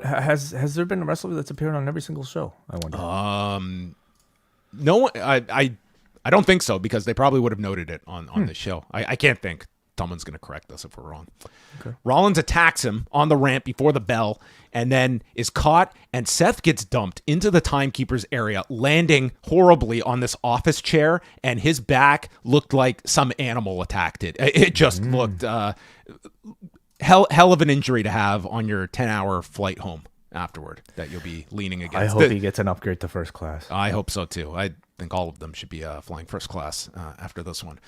S2: Has there been a wrestler that's appeared on every single show, I wonder?
S1: No, I don't think so, because they probably would have noted it on this show. I can't think. Someone's going to correct us if we're wrong. Okay. Rollins attacks him on the ramp before the bell and then is caught, and Seth gets dumped into the timekeeper's area, landing horribly on this office chair, and his back looked like some animal attacked it. It just looked hell of an injury to have on your 10-hour flight home afterward that you'll be leaning against.
S2: I hope he gets an upgrade to first class.
S1: I hope so too. I think all of them should be flying first class after this one.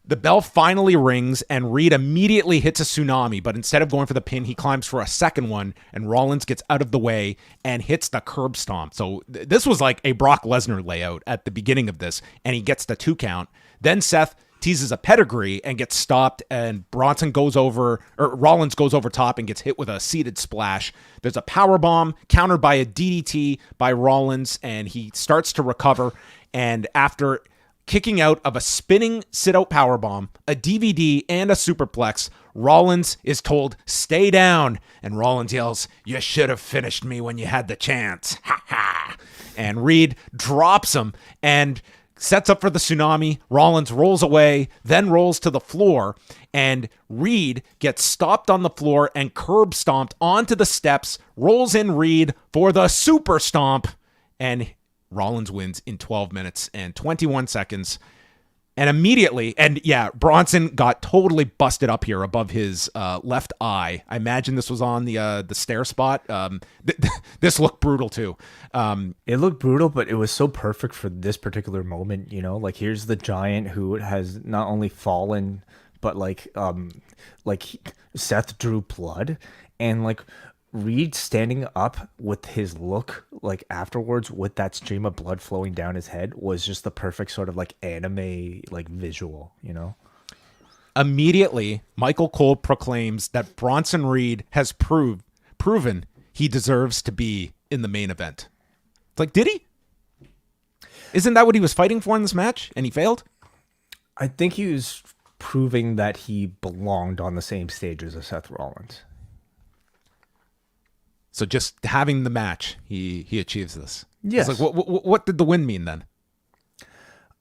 S1: The bell finally rings, and Reed immediately hits a tsunami, but instead of going for the pin, he climbs for a second one, and Rollins gets out of the way and hits the curb stomp. So this was like a Brock Lesnar layout at the beginning of this, and he gets the 2 count. Then Seth teases a pedigree and gets stopped, and Rollins goes over top and gets hit with a seated splash. There's a powerbomb countered by a DDT by Rollins, and he starts to recover, and after kicking out of a spinning sit-out powerbomb, a DVD, and a superplex, Rollins is told, "Stay down," and Rollins yells, "You should have finished me when you had the chance." Ha ha. And Reed drops him and sets up for the tsunami. Rollins rolls away, then rolls to the floor, and Reed gets stopped on the floor and curb stomped onto the steps, rolls in Reed for the super stomp, and Rollins wins in 12 minutes and 21 seconds. And immediately, Bronson got totally busted up here above his left eye. I imagine this was on the stair spot. This looked brutal too.
S2: It looked brutal, but it was so perfect for this particular moment. You know, like here's the giant who has not only fallen, but Seth drew blood, and like Reed standing up with his look like afterwards with that stream of blood flowing down his head was just the perfect sort of like anime like visual, you know?
S1: Immediately, Michael Cole proclaims that Bronson Reed has proven he deserves to be in the main event. It's like, did he? Isn't that what he was fighting for in this match and he failed?
S2: I think he was proving that he belonged on the same stage as Seth Rollins.
S1: So just having the match, he achieves this.
S2: Yes.
S1: It's like, what did the win mean then?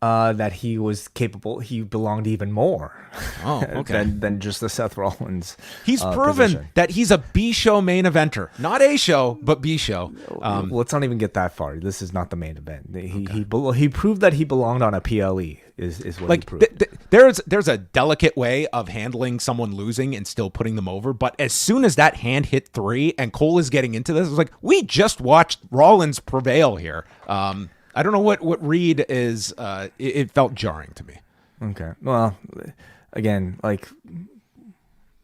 S2: That he was capable. He belonged even more.
S1: Oh, okay.
S2: than just the Seth Rollins.
S1: He's proven
S2: position.
S1: that he's a B show main eventer, not A show, but B show.
S2: Let's not even get that far. This is not the main event. He proved that he belonged on a PLE. Is what
S1: like
S2: he proved.
S1: There's a delicate way of handling someone losing and still putting them over. But as soon as that hand hit 3 and Cole is getting into this, it's like we just watched Rollins prevail here. I don't know what Reed is. It felt jarring to me.
S2: Okay. Well, again, like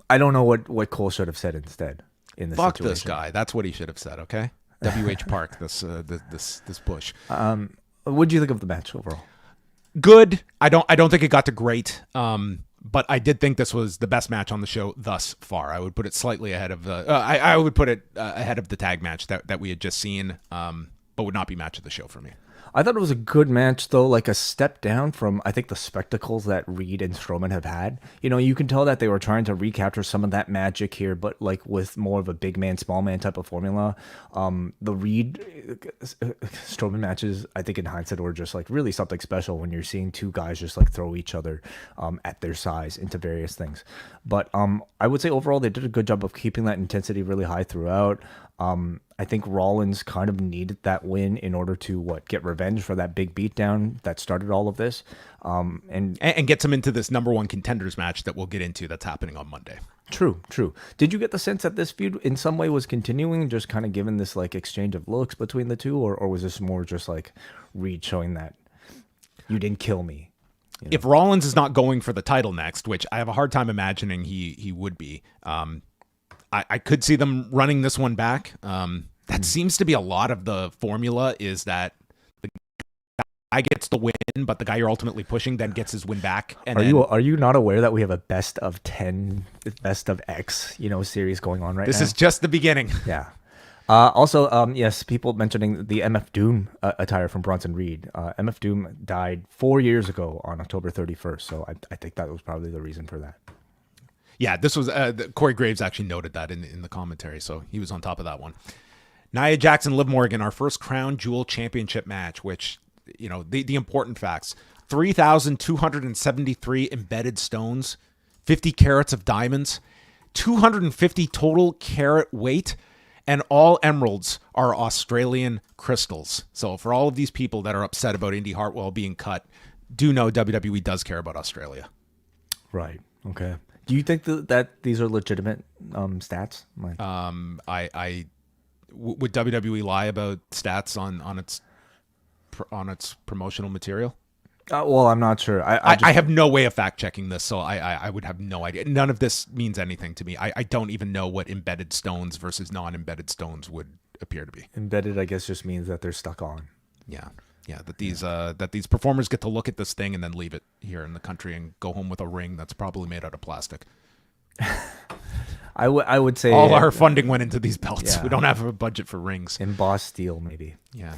S2: I don't know what Cole should have said instead in this
S1: Fuck
S2: situation.
S1: this guy. That's what he should have said. Okay. WH Park. This push.
S2: What do you think of the match overall?
S1: Good. I don't think it got to great. But I did think this was the best match on the show thus far. I would put it slightly ahead of the. I would put it ahead of the tag match that we had just seen. But would not be match of the show for me.
S2: I thought it was a good match, though, like a step down from, I think, the spectacles that Reed and Strowman have had. You know, you can tell that they were trying to recapture some of that magic here, but like with more of a big man, small man type of formula. The Reed Strowman matches, I think in hindsight, were just like really something special when you're seeing two guys just like throw each other at their size into various things. But I would say overall, they did a good job of keeping that intensity really high throughout. I think Rollins kind of needed that win in order to get revenge for that big beatdown that started all of this, and
S1: gets him into this number one contenders match that we'll get into that's happening on Monday.
S2: True. Did you get the sense that this feud in some way was continuing, just kind of given this like exchange of looks between the two, or was this more just like Reed showing that you didn't kill me? You know?
S1: If Rollins is not going for the title next, which I have a hard time imagining he would be, I could see them running this one back. That seems to be a lot of the formula, is that the guy gets the win, but the guy you're ultimately pushing then gets his win back. And
S2: are you not aware that we have a best of 10, best of X, series going on right now?
S1: This is just the beginning.
S2: Yeah. Also, yes, people mentioning the MF Doom attire from Bronson Reed. MF Doom died 4 years ago on October 31st, so I think that was probably the reason for that.
S1: Yeah, this was Corey Graves actually noted that in the commentary, so he was on top of that one. Nia Jax and Liv Morgan, our first Crown Jewel Championship match, which, the important facts: 3,273 embedded stones, 50 carats of diamonds, 250 total carat weight, and all emeralds are Australian crystals. So for all of these people that are upset about Indy Hartwell being cut, do know WWE does care about Australia.
S2: Right. Okay. Do you think that these are legitimate stats?
S1: Would WWE lie about stats on its promotional material?
S2: Well, I'm not sure.
S1: I have no way of fact checking this, so I would have no idea. None of this means anything to me. I don't even know what embedded stones versus non-embedded stones would appear to be.
S2: Embedded, I guess, just means that they're stuck on.
S1: Yeah. That these performers get to look at this thing and then leave it here in the country and go home with a ring that's probably made out of plastic.
S2: I would say
S1: all our funding went into these belts.
S2: Yeah.
S1: We don't have a budget for rings.
S2: Embossed steel, maybe.
S1: Yeah.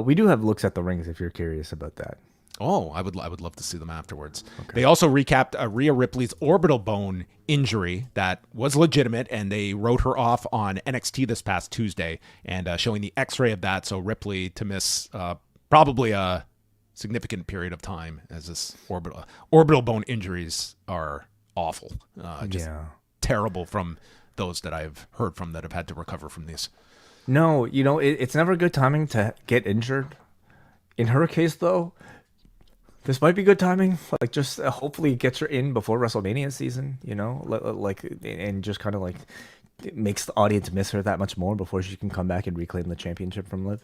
S2: We do have looks at the rings if you're curious about that.
S1: Oh, I would love to see them afterwards. Okay. They also recapped Rhea Ripley's orbital bone injury that was legitimate, and they wrote her off on NXT this past Tuesday, and showing the X-ray of that. So Ripley to miss probably a significant period of time, as this orbital bone injuries are awful. Terrible from those that I've heard from that have had to recover from these.
S2: No, it's never good timing to get injured. In her case, though, this might be good timing. Like, just hopefully it gets her in before WrestleMania season, and just kind of like it makes the audience miss her that much more before she can come back and reclaim the championship from Liv.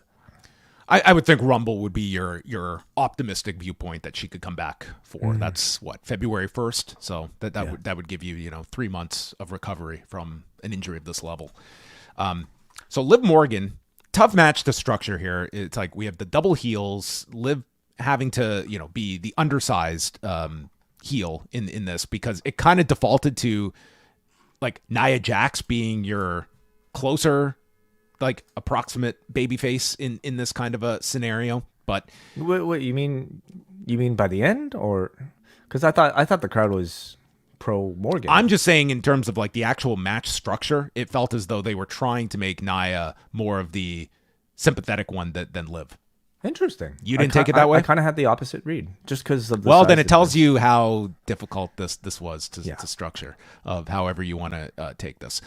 S1: I would think Rumble would be your optimistic viewpoint that she could come back for. That's February 1st. So that would give you 3 months of recovery from an injury of this level. So Liv Morgan, tough match to structure here. It's like we have the double heels, Liv having to be the undersized heel in this, because it kind of defaulted to like Nia Jax being your closer, like approximate babyface in this kind of a scenario. But
S2: what you mean by the end, or because I thought the crowd was pro Morgan.
S1: I'm just saying in terms of like the actual match structure, it felt as though they were trying to make Nia more of the sympathetic one than Liv.
S2: Interesting.
S1: You didn't take it that way?
S2: I kind of had the opposite read, just because of the
S1: well, then it tells you how difficult this was to structure, of however you want to take this.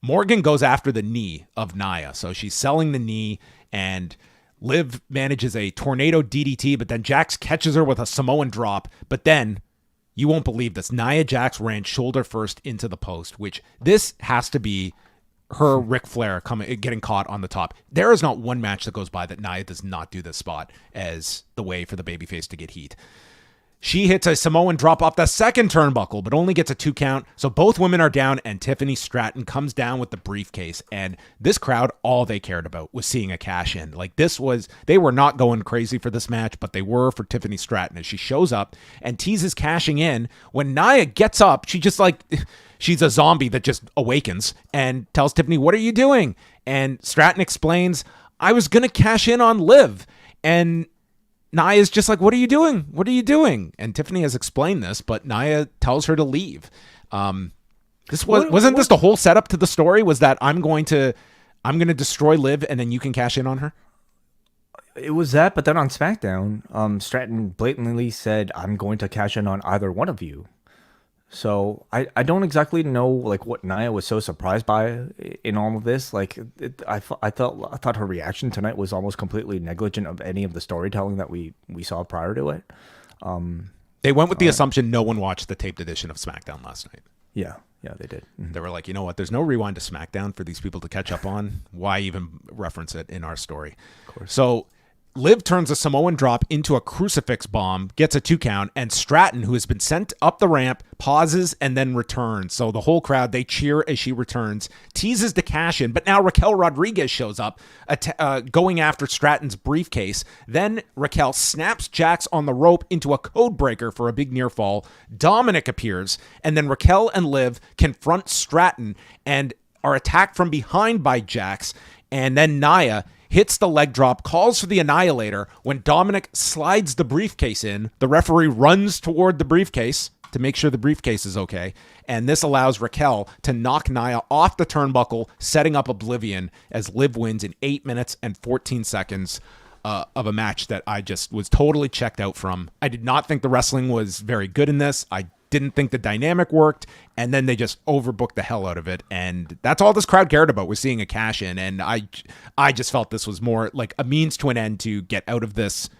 S1: Morgan goes after the knee of Nia. So she's selling the knee, and Liv manages a tornado DDT, but then Jax catches her with a Samoan drop. But then, you won't believe this, Nia Jax ran shoulder first into the post, which this has to be her Ric Flair getting caught on the top. There is not one match that goes by that Nia does not do this spot as the way for the babyface to get heat. She hits a Samoan drop off the second turnbuckle, but only gets a 2 count. So both women are down, and Tiffany Stratton comes down with the briefcase. And this crowd, all they cared about was seeing a cash in. Like, they were not going crazy for this match, but they were for Tiffany Stratton as she shows up and teases cashing in. When Nia gets up, she's a zombie that just awakens and tells Tiffany, "What are you doing?" And Stratton explains, "I was going to cash in on Liv." And Nia's just like, "What are you doing? What are you doing?" And Tiffany has explained this, but Nia tells her to leave. Wasn't this the whole setup to the story? Was that I'm going to destroy Liv and then you can cash in on her?
S2: It was that, but then on SmackDown, Stratton blatantly said, "I'm going to cash in on either one of you." So I don't exactly know like what Nia was so surprised by in all of this. Like I thought her reaction tonight was almost completely negligent of any of the storytelling that we saw prior to it.
S1: They went with the assumption no one watched the taped edition of SmackDown last night.
S2: Yeah, they did.
S1: They were like, you know what? There's no rewind to SmackDown for these people to catch up on. Why even reference it in our story? Of course. So Liv turns a Samoan drop into a crucifix bomb, gets a 2 count, and Stratton, who has been sent up the ramp, pauses and then returns. So the whole crowd, they cheer as she returns, teases the cash in, but now Raquel Rodriguez shows up, going after Stratton's briefcase. Then Raquel snaps Jax on the rope into a code breaker for a big near fall. Dominic appears, and then Raquel and Liv confront Stratton and are attacked from behind by Jax, and then Nia hits the leg drop, calls for the Annihilator. When Dominic slides the briefcase in, the referee runs toward the briefcase to make sure the briefcase is okay. And this allows Raquel to knock Nia off the turnbuckle, setting up Oblivion as Liv wins in 8 minutes and 14 seconds of a match that I just was totally checked out from. I did not think the wrestling was very good in this. I didn't think the dynamic worked, and then they just overbooked the hell out of it, and that's all this crowd cared about, was seeing a cash in. And I just felt this was more like a means to an end to get out of this.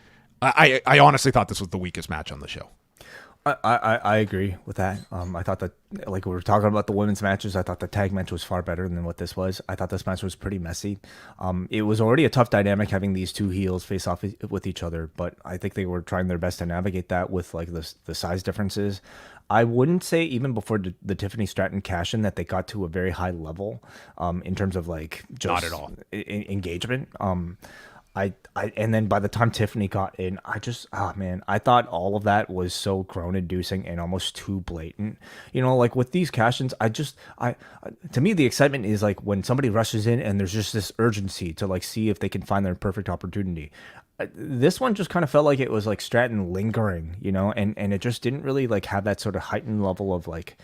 S1: I honestly thought this was the weakest match on the show.
S2: I agree with that. I thought that, like we were talking about the women's matches, I thought the tag match was far better than what this was. I thought this match was pretty messy. It was already a tough dynamic having these two heels face off with each other, but I think they were trying their best to navigate that with like the size differences. I wouldn't say even before the Tiffany Stratton cash in that they got to a very high level in terms of like just
S1: not at all
S2: engagement. And then by the time Tiffany got in, I thought all of that was so groan inducing and almost too blatant. You know, like with these cash-ins, to me, the excitement is like when somebody rushes in and there's just this urgency to like see if they can find their perfect opportunity. This one just kind of felt like it was like Stratton lingering, you know, and it just didn't really like have that sort of heightened level of like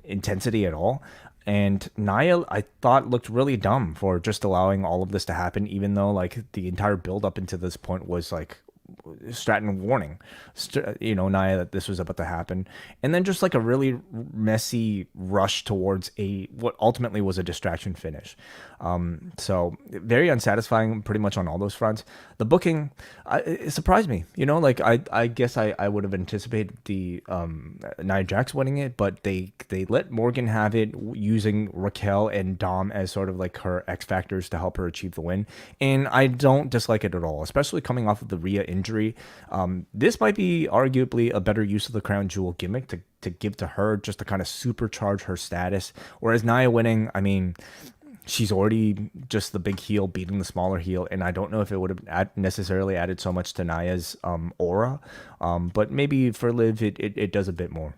S2: intensity at all. And Nia, I thought, looked really dumb for just allowing all of this to happen, even though like the entire build up into this point was like Stratton warning, Nia, that this was about to happen. And then just like a really messy rush towards what ultimately was a distraction finish. So very unsatisfying pretty much on all those fronts. The booking, it surprised me, like I guess I would have anticipated the Nia Jax winning it, but they let Morgan have it using Raquel and Dom as sort of like her X factors to help her achieve the win. And I don't dislike it at all, especially coming off of the Rhea injury. This might be arguably a better use of the Crown Jewel gimmick to give to her just to kind of supercharge her status. Whereas Nia winning, I mean, she's already just the big heel beating the smaller heel, and I don't know if it would have necessarily added so much to Nia's aura, but maybe for Liv it does a bit more.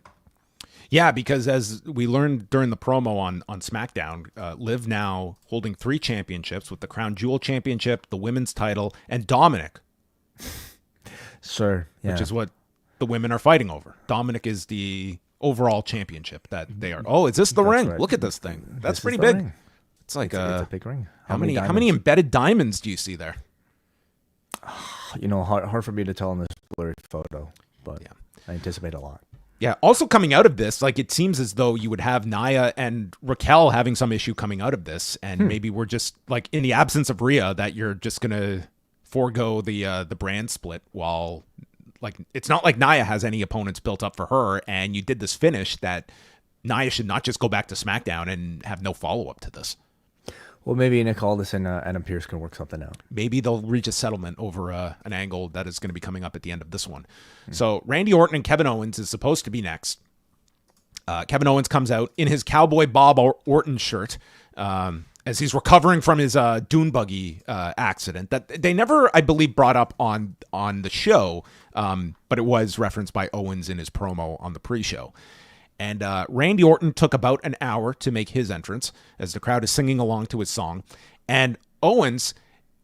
S1: Yeah, because as we learned during the promo on SmackDown, Liv now holding 3 championships with the Crown Jewel Championship, the women's title, and Dominic.
S2: Sure, yeah.
S1: Which is what the women are fighting over. Dominic is the overall championship that they are. Oh, is this the ring? Right. Look at this thing. That's pretty big. Ring. It's like
S2: it's a big ring.
S1: How many embedded diamonds do you see there?
S2: Hard for me to tell in this blurry photo, but yeah, I anticipate a lot.
S1: Yeah. Also coming out of this, like it seems as though you would have Nia and Raquel having some issue coming out of this, and maybe we're just like in the absence of Rhea that you're just gonna forego the brand split, while like it's not like Nia has any opponents built up for her, and you did this finish that Nia should not just go back to SmackDown and have no follow up to this.
S2: Well, maybe Nick Aldis and Adam Pearce can work something out.
S1: Maybe they'll reach a settlement over an angle that is going to be coming up at the end of this one. So Randy Orton and Kevin Owens is supposed to be next. Kevin Owens comes out in his Cowboy Bob Orton shirt as he's recovering from his dune buggy accident that they never, I believe, brought up on the show, but it was referenced by Owens in his promo on the pre-show. And Randy Orton took about an hour to make his entrance as the crowd is singing along to his song. And Owens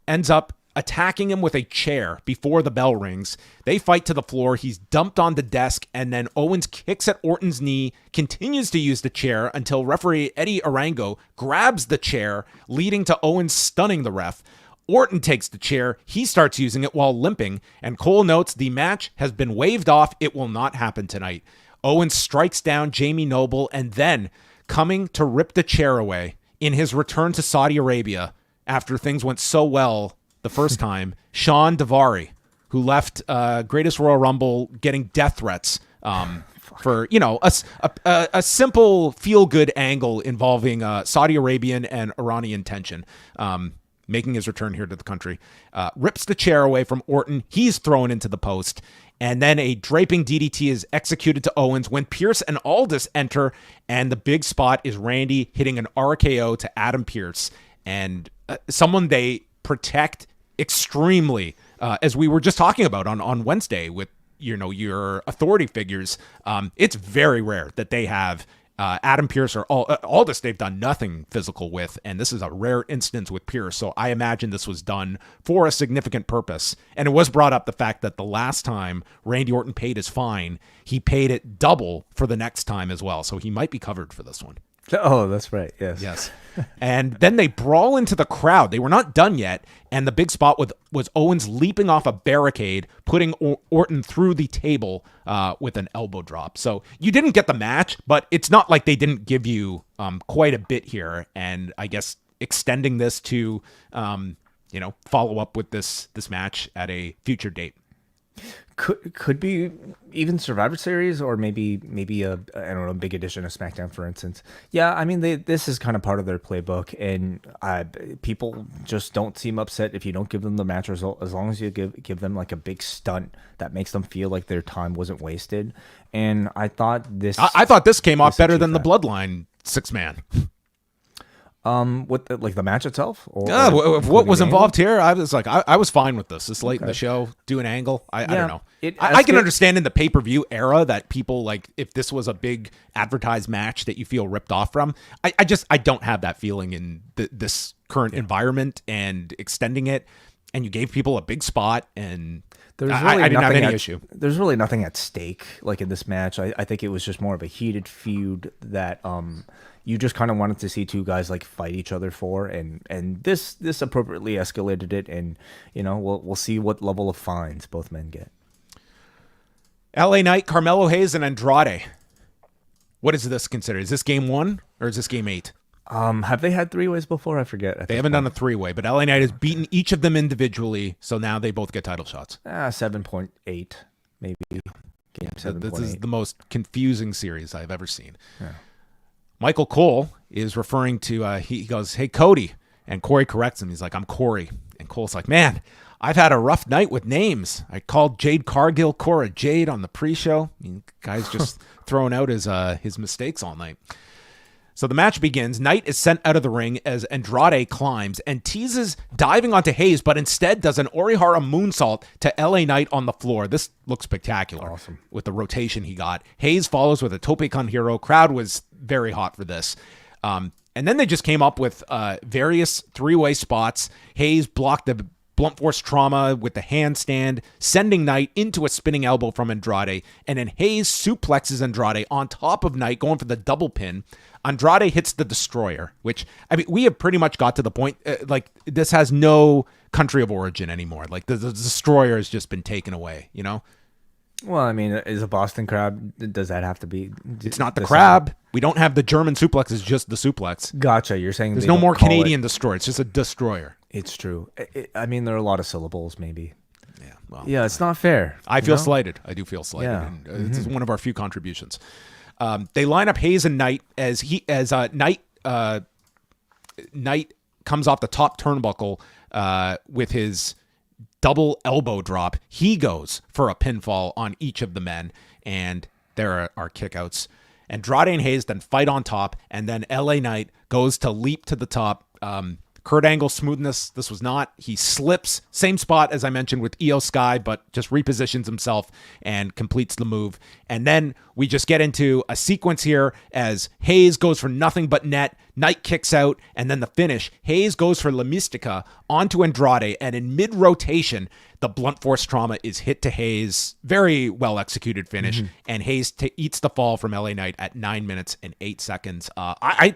S1: ends up attacking him with a chair before the bell rings. They fight to the floor. He's dumped on the desk, and then Owens kicks at Orton's knee, continues to use the chair until referee Eddie Arango grabs the chair, leading to Owens stunning the ref. Orton takes the chair. He starts using it while limping, and Cole notes the match has been waved off. It will not happen tonight. Owens strikes down Jamie Noble, and then coming to rip the chair away in his return to Saudi Arabia after things went so well the first time, Sean Daivari, who left Greatest Royal Rumble getting death threats for, a simple feel-good angle involving Saudi Arabian and Iranian tension, making his return here to the country, rips the chair away from Orton. He's thrown into the post, and then a draping DDT is executed to Owens when Pierce and Aldis enter, and the big spot is Randy hitting an RKO to Adam Pierce, and someone they protect extremely, as we were just talking about on Wednesday with your authority figures. It's very rare that they have Adam Pierce or Aldis they've done nothing physical with, and this is a rare instance with Pierce, so I imagine this was done for a significant purpose. And it was brought up the fact that the last time Randy Orton paid his fine, he paid it double for the next time as well, so he might be covered for this one.
S2: Oh, that's right. Yes.
S1: And then they brawl into the crowd. They were not done yet, and the big spot was Owens leaping off a barricade, putting Orton through the table with an elbow drop. So you didn't get the match, but it's not like they didn't give you quite a bit here. And I guess extending this to follow up with this match at a future date.
S2: Could be even Survivor Series, or maybe a big edition of SmackDown, for instance. Yeah, I mean this is kind of part of their playbook, and people just don't seem upset if you don't give them the match result, as long as you give them like a big stunt that makes them feel like their time wasn't wasted. And I thought this
S1: came off better than the Bloodline 6-man.
S2: With the match itself, or
S1: what was involved here, I was like, I was fine with this. This late in the show, do an angle. I don't know. I can understand in the pay-per-view era that people like if this was a big advertised match that you feel ripped off from. I don't have that feeling in this current environment, and extending it, and you gave people a big spot, and I didn't have any issue. There's
S2: really nothing at stake like in this match. I think it was just more of a heated feud that you just kind of wanted to see two guys like fight each other for, and this appropriately escalated it, and we'll see what level of fines both men get.
S1: LA Knight, Carmelo Hayes, and Andrade. What is this considered? Is this game 1 or is this game 8?
S2: Have they had 3-ways before? I forget.
S1: They haven't done a 3-way, but LA Knight has beaten each of them individually, so now they both get title shots.
S2: 7.8 maybe. Game 7.8.
S1: This is the most confusing series I've ever seen. Yeah. Michael Cole is referring to, he goes, "Hey, Cody." And Corey corrects him. He's like, "I'm Corey." And Cole's like, "Man, I've had a rough night with names. I called Jade Cargill Cora Jade on the pre-show." I mean, guy's just throwing out his mistakes all night. So the match begins. Knight is sent out of the ring as Andrade climbs and teases diving onto Hayes, but instead does an Orihara moonsault to LA Knight on the floor. This looks spectacular.
S2: Awesome. With
S1: the rotation he got. Hayes follows with a Tope Con Hero. Crowd was very hot for this. And then they just came up with various 3-way spots. Hayes blocked the blunt force trauma with the handstand, sending Knight into a spinning elbow from Andrade. And then Hayes suplexes Andrade on top of Knight, going for the double pin. Andrade hits the Destroyer, which, I mean, we have pretty much got to the point, this has no country of origin anymore. Like, the Destroyer has just been taken away,
S2: Well, I mean, is a Boston crab, does that have to be?
S1: It's not the crab. We don't have the German suplex, it's just the suplex.
S2: Gotcha. You're saying
S1: there's no more Canadian Destroyer. It's just a Destroyer.
S2: It's true. I mean, there are a lot of syllables, maybe.
S1: Yeah, well.
S2: Yeah, it's not fair.
S1: I feel slighted. I do feel slighted.
S2: Yeah.
S1: And it's one of our few contributions. They line up Hayes and Knight as Knight comes off the top turnbuckle with his double elbow drop. He goes for a pinfall on each of the men, and there are kickouts. Andrade and Hayes then fight on top, and then LA Knight goes to leap to the top. Kurt Angle smoothness, this was not. He slips, same spot as I mentioned with Io Sky, but just repositions himself and completes the move. And then we just get into a sequence here as Hayes goes for nothing but net, Knight kicks out, and then the finish. Hayes goes for La Mystica onto Andrade, and in mid-rotation, the blunt force trauma is hit to Hayes. Very well executed finish, and Hayes eats the fall from LA Knight at 9 minutes and 8 seconds. I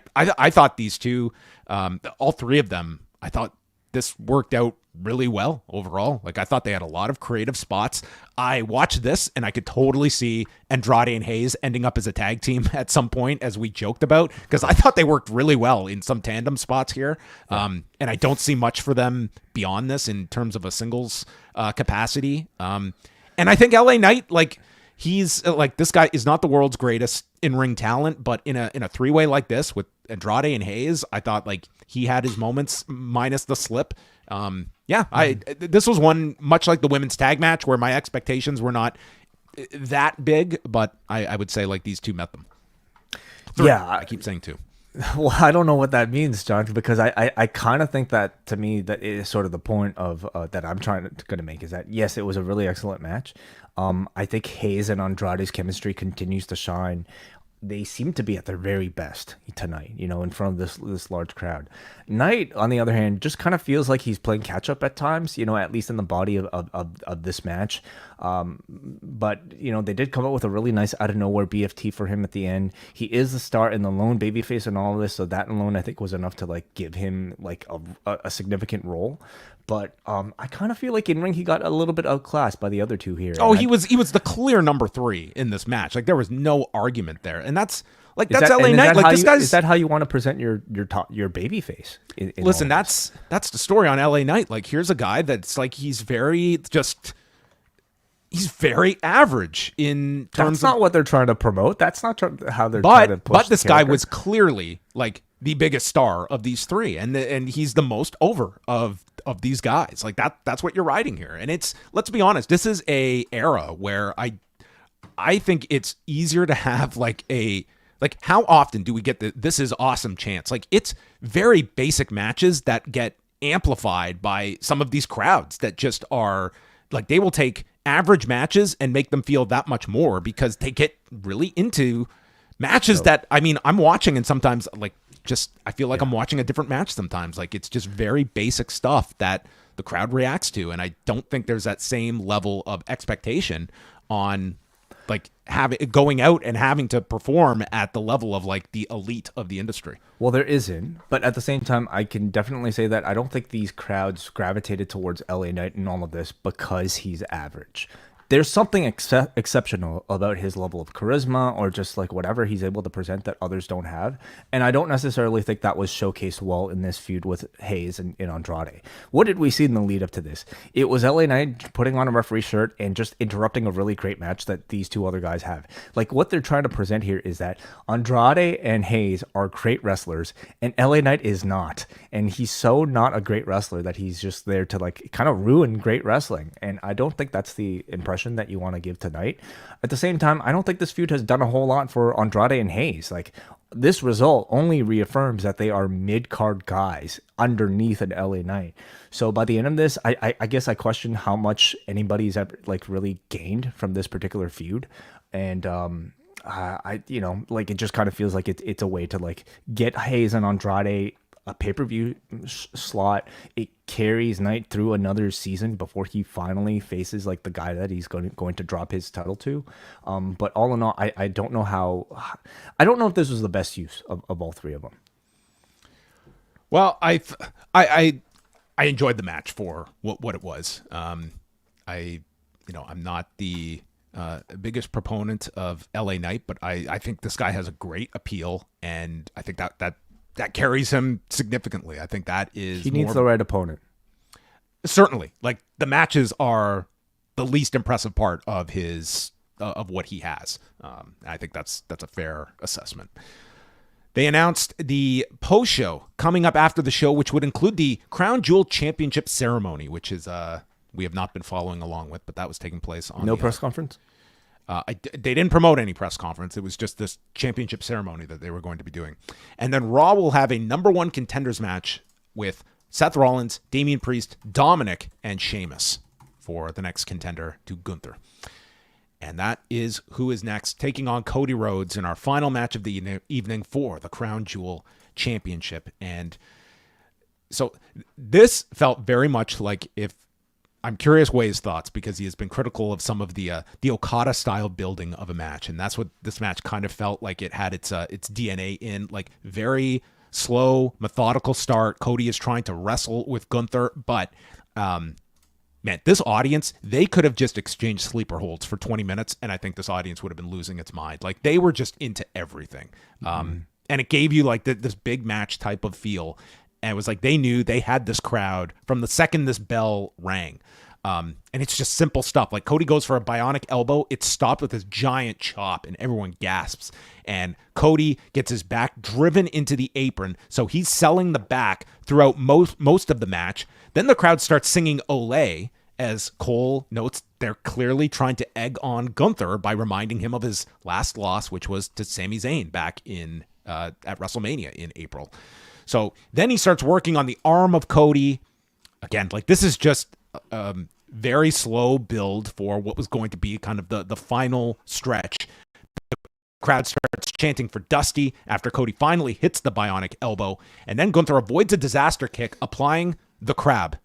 S1: thought these two, all three of them, I thought this worked out really well overall. Like, I thought they had a lot of creative spots. I watched this and I could totally see Andrade and Hayes ending up as a tag team at some point, as we joked about, because I thought they worked really well in some tandem spots here. And I don't see much for them beyond this in terms of a singles capacity. And I think LA Knight, like, he's like, this guy is not the world's greatest in-ring talent, but in a three-way like this with Andrade and Hayes, I thought like he had his moments minus the slip. This was one much like the women's tag match where my expectations were not that big, but I would say like these two met them. I keep saying two.
S2: Well, I don't know what that means, John, because I kind of think that, to me, that is sort of the point of that I'm going to make, is that, yes, it was a really excellent match. I think Hayes and Andrade's chemistry continues to shine. They seem to be at their very best tonight, in front of this large crowd. Knight, on the other hand, just kind of feels like he's playing catch up at times, at least in the body of this match. But they did come up with a really nice out of nowhere BFT for him at the end. He is the star and the lone babyface in all of this, so that alone I think was enough to like give him like a significant role. But I kind of feel like in ring he got a little bit outclassed by the other two here.
S1: Oh, he was the clear number 3 in this match. Like, there was no argument there, and that's LA Knight. Like, this guy's.
S2: Is that how you want to present your baby face?
S1: Listen, that's the story on LA Knight. Like, here's a guy that's like he's very average in terms.
S2: That's not what they're trying to promote. That's not how they're trying to push.
S1: But this guy was clearly like the biggest star of these three, and he's the most over of these guys. Like, that's what you're riding here. And let's be honest, this is a era where I think it's easier to have how often do we get the "this is awesome" chants? Like, it's very basic matches that get amplified by some of these crowds that just are like, they will take average matches and make them feel that much more because they get really into matches that, I mean, I'm watching and sometimes like I feel like I'm watching a different match sometimes. Like, it's just very basic stuff that the crowd reacts to. And I don't think there's that same level of expectation on like going out and having to perform at the level of like the elite of the industry.
S2: Well, there isn't, but at the same time, I can definitely say that I don't think these crowds gravitated towards LA Knight in all of this because he's average. There's something exceptional about his level of charisma or just like whatever he's able to present that others don't have. And I don't necessarily think that was showcased well in this feud with Hayes and Andrade. What did we see in the lead up to this? It was LA Knight putting on a referee shirt and just interrupting a really great match that these two other guys have. Like, what they're trying to present here is that Andrade and Hayes are great wrestlers and LA Knight is not. And he's so not a great wrestler that he's just there to like kind of ruin great wrestling. And I don't think that's the impression that you want to give tonight. At the same time, I don't think this feud has done a whole lot for Andrade and Hayes. Like, this result only reaffirms that they are mid-card guys underneath an LA Knight. So by the end of this, I guess I question how much anybody's ever like really gained from this particular feud. And it just kind of feels like it's a way to like get Hayes and Andrade a pay-per-view slot. It carries Knight through another season before he finally faces like the guy that he's going to drop his title to. But all in all, I don't know if this was the best use of all three of them.
S1: Well, I enjoyed the match for what it was. I'm not the biggest proponent of LA Knight, but I think this guy has a great appeal, and I think that carries him significantly. I think that is
S2: he needs the right opponent.
S1: Certainly, like, the matches are the least impressive part of his of what he has. I think that's a fair assessment. They announced the post show coming up after the show, which would include the Crown Jewel Championship ceremony, which is we have not been following along with, but that was taking place on
S2: no press conference.
S1: They didn't promote any press conference. It was just this championship ceremony that they were going to be doing. And then Raw will have a number 1 contenders match with Seth Rollins, Damian Priest, Dominic, and Sheamus for the next contender to Gunther. And that is who is next, taking on Cody Rhodes in our final match of the evening for the Crown Jewel Championship. And so this felt very much like I'm curious Wai's thoughts, because he has been critical of some of the Okada style building of a match, and that's what this match kind of felt like. It had its DNA in, like, very slow, methodical start. Cody is trying to wrestle with Gunther, but Man, this audience, they could have just exchanged sleeper holds for 20 minutes, and I think this audience would have been losing its mind. Like, they were just into everything. And it gave you, like, this big match type of feel. And it was like they knew they had this crowd from the second this bell rang. And it's just simple stuff. Like, Cody goes for a bionic elbow. It's stopped with this giant chop, and everyone gasps. And Cody gets his back driven into the apron, so he's selling the back throughout most of the match. Then the crowd starts singing Olay, as Cole notes they're clearly trying to egg on Gunther by reminding him of his last loss, which was to Sami Zayn back in at WrestleMania in April. So then he starts working on the arm of Cody. Again, like, this is just very slow build for what was going to be kind of the final stretch. The crowd starts chanting for Dusty after Cody finally hits the bionic elbow, and then Gunther avoids a disaster kick, applying the crab,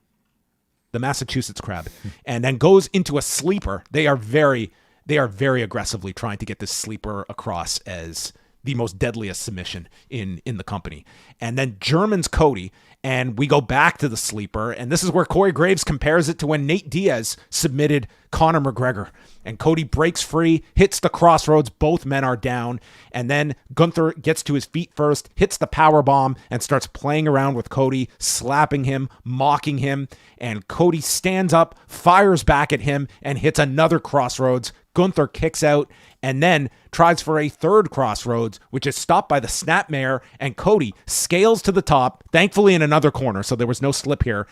S1: the Massachusetts crab, and then goes into a sleeper. They are very aggressively trying to get this sleeper across as the most deadliest submission in the company. And then Germans Cody, and we go back to the sleeper, and this is where Corey Graves compares it to when Nate Diaz submitted Conor McGregor. And Cody breaks free, hits the crossroads, both men are down, and then Gunther gets to his feet first, hits the power bomb, and starts playing around with Cody, slapping him, mocking him, and Cody stands up, fires back at him, and hits another crossroads. Gunther kicks out and then tries for a third crossroads, which is stopped by the snapmare, and Cody scales to the top, thankfully in another corner, so there was no slip here,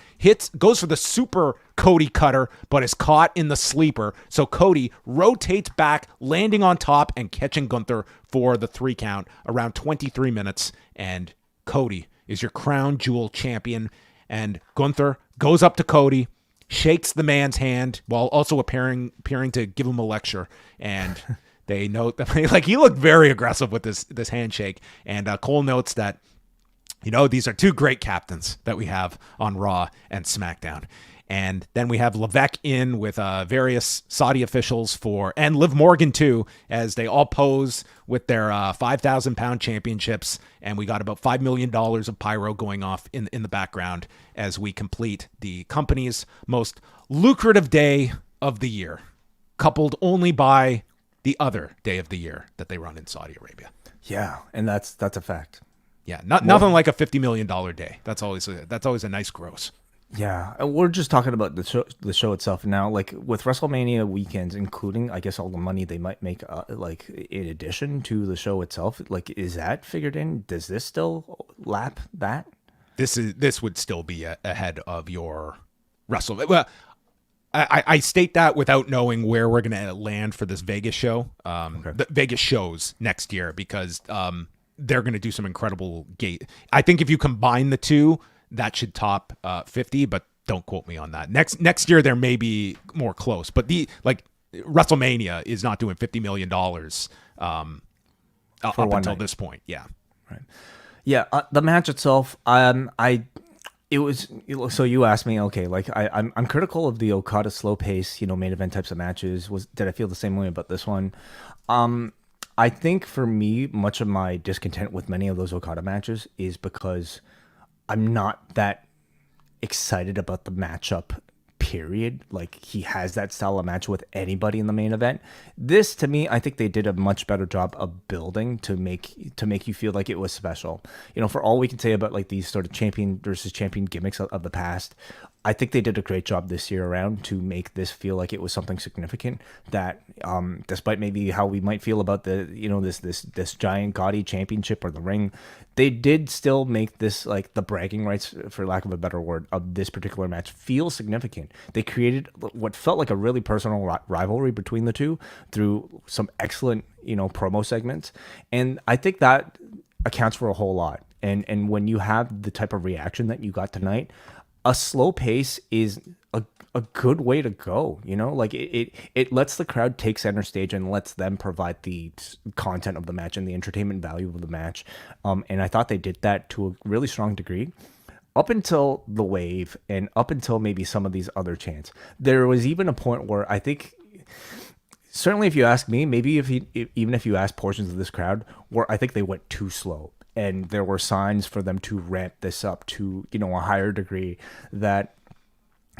S1: goes for the super Cody cutter, but is caught in the sleeper, so Cody rotates back, landing on top and catching Gunther for the 3 count around 23 minutes, and Cody is your crown jewel champion. And Gunther goes up to Cody, shakes the man's hand while also appearing to give him a lecture. And they note that, like, he looked very aggressive with this handshake. And Cole notes that, these are 2 great captains that we have on Raw and SmackDown. And then we have Levesque in with various Saudi officials and Liv Morgan too, as they all pose with their 5,000-pound championships. And we got about $5 million of pyro going off in the background as we complete the company's most lucrative day of the year, coupled only by the other day of the year that they run in Saudi Arabia.
S2: Yeah, and that's a fact.
S1: Yeah, nothing like a $50 million day. That's always a nice gross.
S2: Yeah, we're just talking about the show itself now. Like, with WrestleMania weekends, including, I guess, all the money they might make, like, in addition to the show itself. Like, is that figured in? Does this still lap that?
S1: This would still be ahead of your WrestleMania. Well, I state that without knowing where we're going to land for this Vegas show, the Vegas shows next year, because they're going to do some incredible gate. I think if you combine the two, that should top 50, but don't quote me on that. Next year there may be more close, but WrestleMania is not doing $50 million up until this point. Yeah,
S2: right. Yeah, the match itself, it was, so you asked me, okay, like, I'm critical of the Okada slow pace, main event types of matches. Did I feel the same way about this one? I think for me, much of my discontent with many of those Okada matches is because I'm not that excited about the matchup, period. Like, he has that style of match with anybody in the main event. This, to me, I think they did a much better job of building to make you feel like it was special. For all we can say about, like, these sort of champion versus champion gimmicks of the past, I think they did a great job this year around to make this feel like it was something significant, that despite maybe how we might feel about the, this giant gaudy championship or the ring, they did still make this, like, the bragging rights, for lack of a better word, of this particular match feel significant. They created what felt like a really personal rivalry between the two through some excellent, promo segments. And I think that accounts for a whole lot. And when you have the type of reaction that you got tonight, a slow pace is a good way to go. Like, it lets the crowd take center stage and lets them provide the content of the match and the entertainment value of the match. And I thought they did that to a really strong degree up until the wave and up until maybe some of these other chants. There was even a point where I think, certainly if you ask me, maybe even if you ask portions of this crowd, where I think they went too slow. And there were signs for them to ramp this up to, a higher degree, that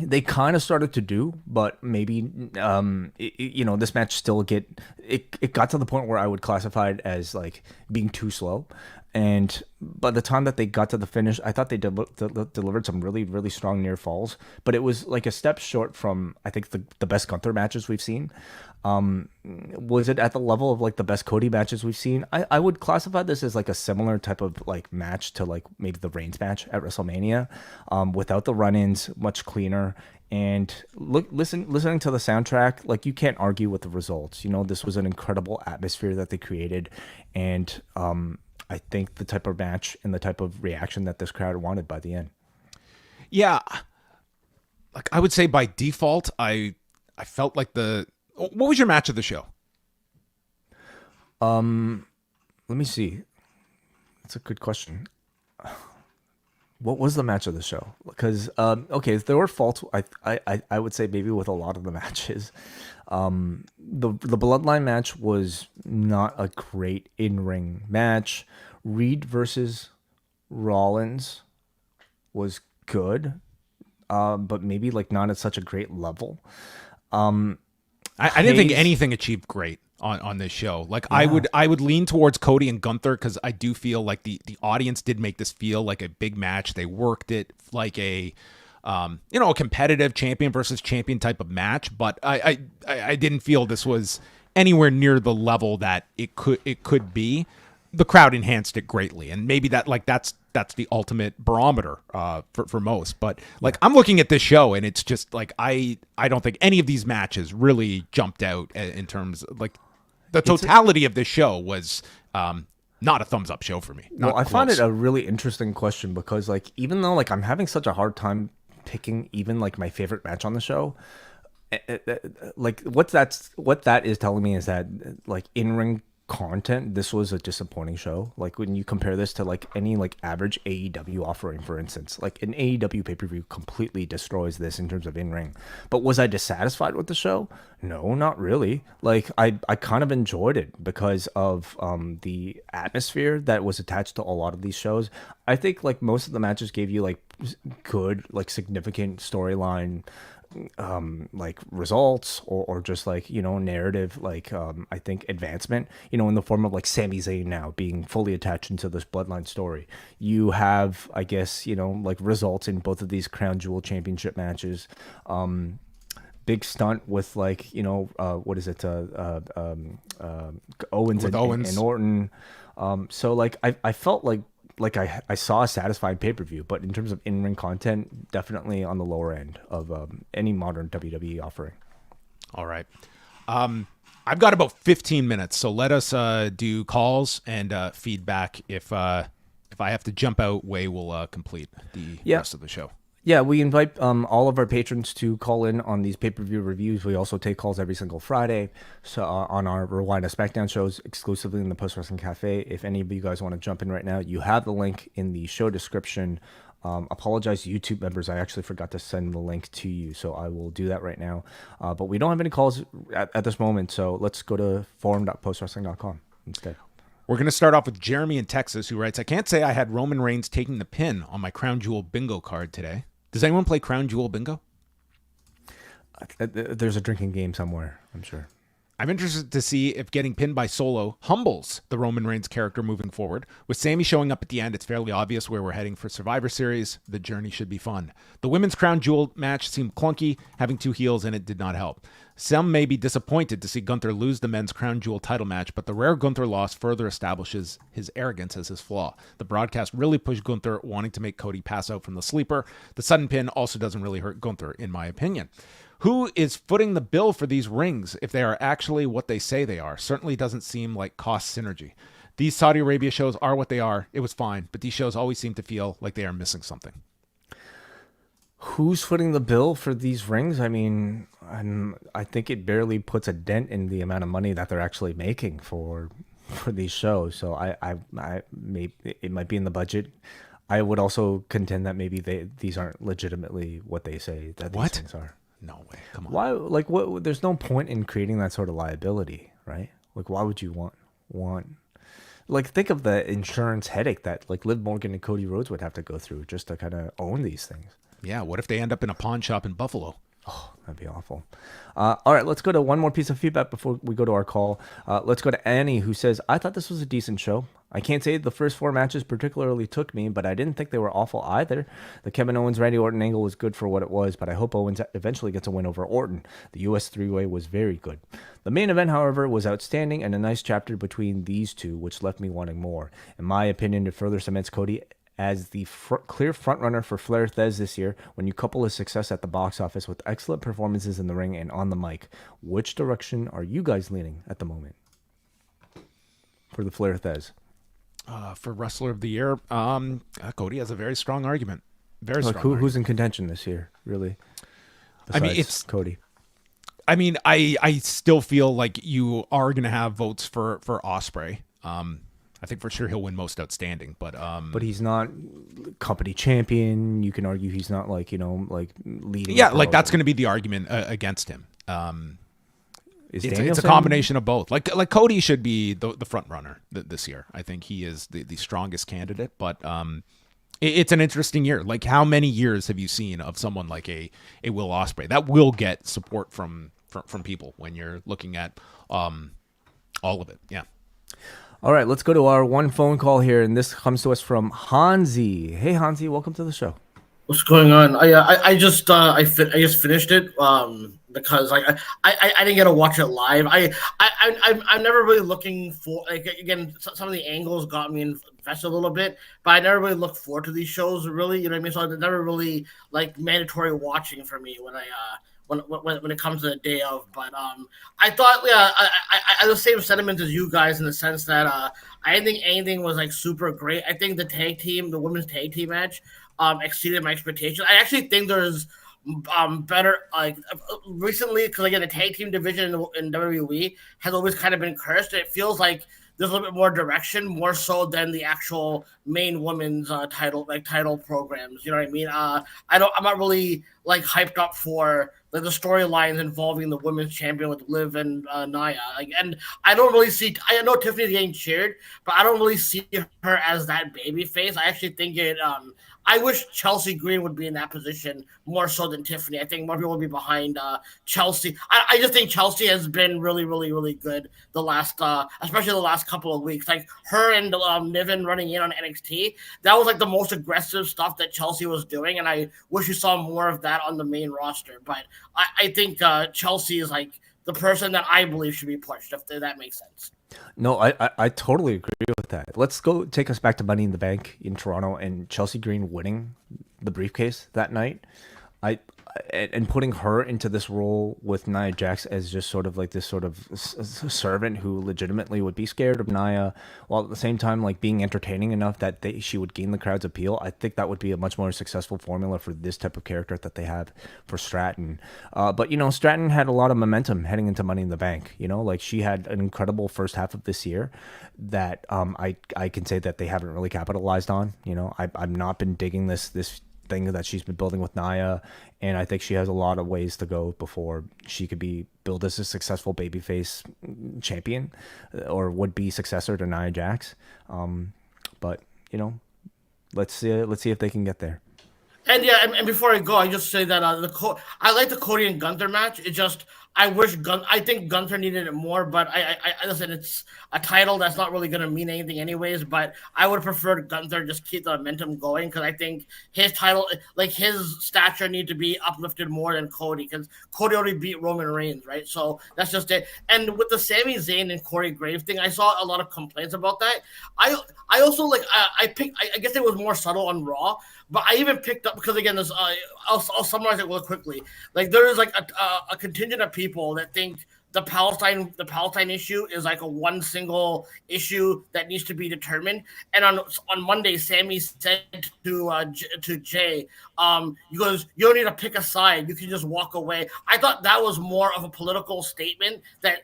S2: they kind of started to do, but maybe this match still it got to the point where I would classify it as like being too slow. And by the time that they got to the finish, I thought they delivered some really, really strong near falls, but it was like a step short from, I think, the best Gunther matches we've seen. Was it at the level of like the best Cody matches we've seen? I would classify this as like a similar type of like match to like maybe the Reigns match at WrestleMania, without the run-ins, much cleaner. And listening to the soundtrack, like you can't argue with the results. This was an incredible atmosphere that they created, and I think the type of match and the type of reaction that this crowd wanted by the end.
S1: Yeah, like I would say by default, I felt like what was your match of the show?
S2: Let me see. That's a good question. What was the match of the show? Because okay, there were faults. I would say maybe with a lot of the matches. The Bloodline match was not a great in-ring match. Reed versus Rollins was good, but maybe like not at such a great level. I
S1: didn't think anything achieved great on this show. Like yeah. I would lean towards Cody and Gunther because I do feel like the audience did make this feel like a big match. They worked it like a competitive champion versus champion type of match, but I didn't feel this was anywhere near the level that it could be. The crowd enhanced it greatly, and maybe that's the ultimate barometer for most. But like I'm looking at this show, and it's just like I don't think any of these matches really jumped out in terms of like the totality of this show was not a thumbs up show for me.
S2: Well, I find it a really interesting question because like even though like I'm having such a hard time picking even like my favorite match on the show, like what that is telling me is that like in-ring content, this was a disappointing show. Like when you compare this to like any like average AEW offering, for instance, like an AEW pay-per-view completely destroys this in terms of in-ring. But was I dissatisfied with the show? No, not really. Like I kind of enjoyed it because of the atmosphere that was attached to a lot of these shows. I think like most of the matches gave you like good, like significant storyline like results or just like narrative, like I think advancement in the form of like Sami Zayn now being fully attached into this Bloodline story. You have, I guess, like results in both of these Crown Jewel championship matches. Big stunt with like what is it, Owens and Orton. So like I felt like I saw a satisfying pay-per-view, but in terms of in-ring content, definitely on the lower end of any modern WWE offering.
S1: All right. I've got about 15 minutes, so let us do calls and feedback. If I have to jump out, Wai will complete the rest of the show.
S2: Yeah, we invite all of our patrons to call in on these pay-per-view reviews. We also take calls every single Friday on our Rewind to SmackDown shows exclusively in the Post Wrestling Cafe. If any of you guys want to jump in right now, you have the link in the show description. Apologize to YouTube members. I actually forgot to send the link to you, so I will do that right now. But we don't have any calls at this moment, so let's go to forum.postwrestling.com instead.
S1: We're going to start off with Jeremy in Texas, who writes, I can't say I had Roman Reigns taking the pin on my Crown Jewel bingo card today. Does anyone play Crown Jewel bingo?
S2: There's a drinking game somewhere, I'm sure.
S1: I'm interested to see if getting pinned by Solo humbles the Roman Reigns character moving forward. With Sami showing up at the end, it's fairly obvious where we're heading for Survivor Series. The journey should be fun. The women's Crown Jewel match seemed clunky. Having two heels in it did not help. Some may be disappointed to see Gunther lose the men's Crown Jewel title match, but the rare Gunther loss further establishes his arrogance as his flaw. The broadcast really pushed Gunther, wanting to make Cody pass out from the sleeper. The sudden pin also doesn't really hurt Gunther, in my opinion. Who is footing the bill for these rings if they are actually what they say they are? Certainly doesn't seem like cost synergy. These Saudi Arabia shows are what they are. It was fine, but these shows always seem to feel like they are missing something.
S2: Who's footing the bill for these rings? I mean, I think it barely puts a dent in the amount of money that they're actually making for these shows. So it might be in the budget. I would also contend that maybe these aren't legitimately what they say that these things are.
S1: No way. Come on.
S2: Why? Like, what? There's no point in creating that sort of liability, right? Like, why would you want? Like, think of the insurance headache that like Liv Morgan and Cody Rhodes would have to go through just to kind of own these things.
S1: Yeah, what if they end up in a pawn shop in Buffalo?
S2: Oh, that'd be awful. All right, let's go to one more piece of feedback before we go to our call. Let's go to Annie, who says, I thought this was a decent show. I can't say the first 4 matches particularly took me, but I didn't think they were awful either. The Kevin Owens, Randy Orton angle was good for what it was, but I hope Owens eventually gets a win over Orton. The US 3-way was very good. The main event, however, was outstanding and a nice chapter between these two, which left me wanting more. In my opinion, it further cements Cody as the clear frontrunner for Flair Thez this year when you couple his success at the box office with excellent performances in the ring and on the mic. Which direction are you guys leaning at the moment for the Flair Thez?
S1: For Wrestler of the Year, Cody has a very strong argument. Very strong.
S2: Who's in contention this year, really?
S1: Besides it's
S2: Cody.
S1: I still feel like you are going to have votes for Ospreay. I think for sure he'll win most outstanding, but
S2: he's not company champion. You can argue he's not leading.
S1: Yeah, like that's going to be the argument against him. It's a combination of both. Like Cody should be the front runner this year. I think he is the strongest candidate, but it's an interesting year. Like how many years have you seen of someone like a Will Ospreay that will get support from people when you're looking at all of it? Yeah.
S2: All right, let's go to our one phone call here, and this comes to us from Hansi. Hey, Hansi, welcome to the show.
S5: What's going on? I just finished it because I didn't get to watch it live. I'm never really looking for again some of the angles got me invested a little bit, but I never really look forward to these shows really. You know what I mean? So it's never really mandatory watching for me when it comes to the day of. But I thought I had the same sentiment as you guys in the sense that I didn't think anything was super great. I think the women's tag team match exceeded my expectations. I actually think there's better recently because again the tag team division in WWE has always kind of been cursed. It feels like there's a little bit more direction, more so than the actual main women's title programs. You know what I mean? I'm not really hyped up for the storylines involving the women's champion with Liv and Nia. And I don't really see. I know Tiffany's getting cheered, but I don't really see her as that baby face. I actually think it. I wish Chelsea Green would be in that position more so than Tiffany. I think more people would be behind Chelsea. I just think Chelsea has been really, really, really good especially the last couple of weeks. Like her and Niven running in on NXT, that was the most aggressive stuff that Chelsea was doing, and I wish we saw more of that on the main roster. But I think Chelsea is the person that I believe should be pushed, if that makes sense.
S2: No, I totally agree with that. Let's go take us back to Money in the Bank in Toronto and Chelsea Green winning the briefcase that night. And putting her into this role with Nia Jax as just sort of this sort of servant who legitimately would be scared of Nia, while at the same time being entertaining enough that she would gain the crowd's appeal. I think that would be a much more successful formula for this type of character that they have for Stratton. But Stratton had a lot of momentum heading into Money in the Bank. She had an incredible first half of this year that I can say that they haven't really capitalized on. I've not been digging this thing that she's been building with Nia, and I think she has a lot of ways to go before she could be billed as a successful babyface champion or would be successor to Nia Jax. But let's see if they can get there.
S5: And and before I go, I just say that I like the Cody and Gunther match. It just I think Gunther needed it more, but I listen, it's a title that's not really going to mean anything anyways, but I would prefer Gunther just keep the momentum going because I think his title, his stature need to be uplifted more than Cody because Cody already beat Roman Reigns, right? So that's just it. And with the Sami Zayn and Corey Graves thing, I saw a lot of complaints about that. I also I guess it was more subtle on Raw, but I even picked up because again, this I'll summarize it real quickly. There is a contingent of people that think the Palestine issue is a one single issue that needs to be determined. And on Monday, Sammy said to Jay, he goes, "You don't need to pick a side. You can just walk away." I thought that was more of a political statement that,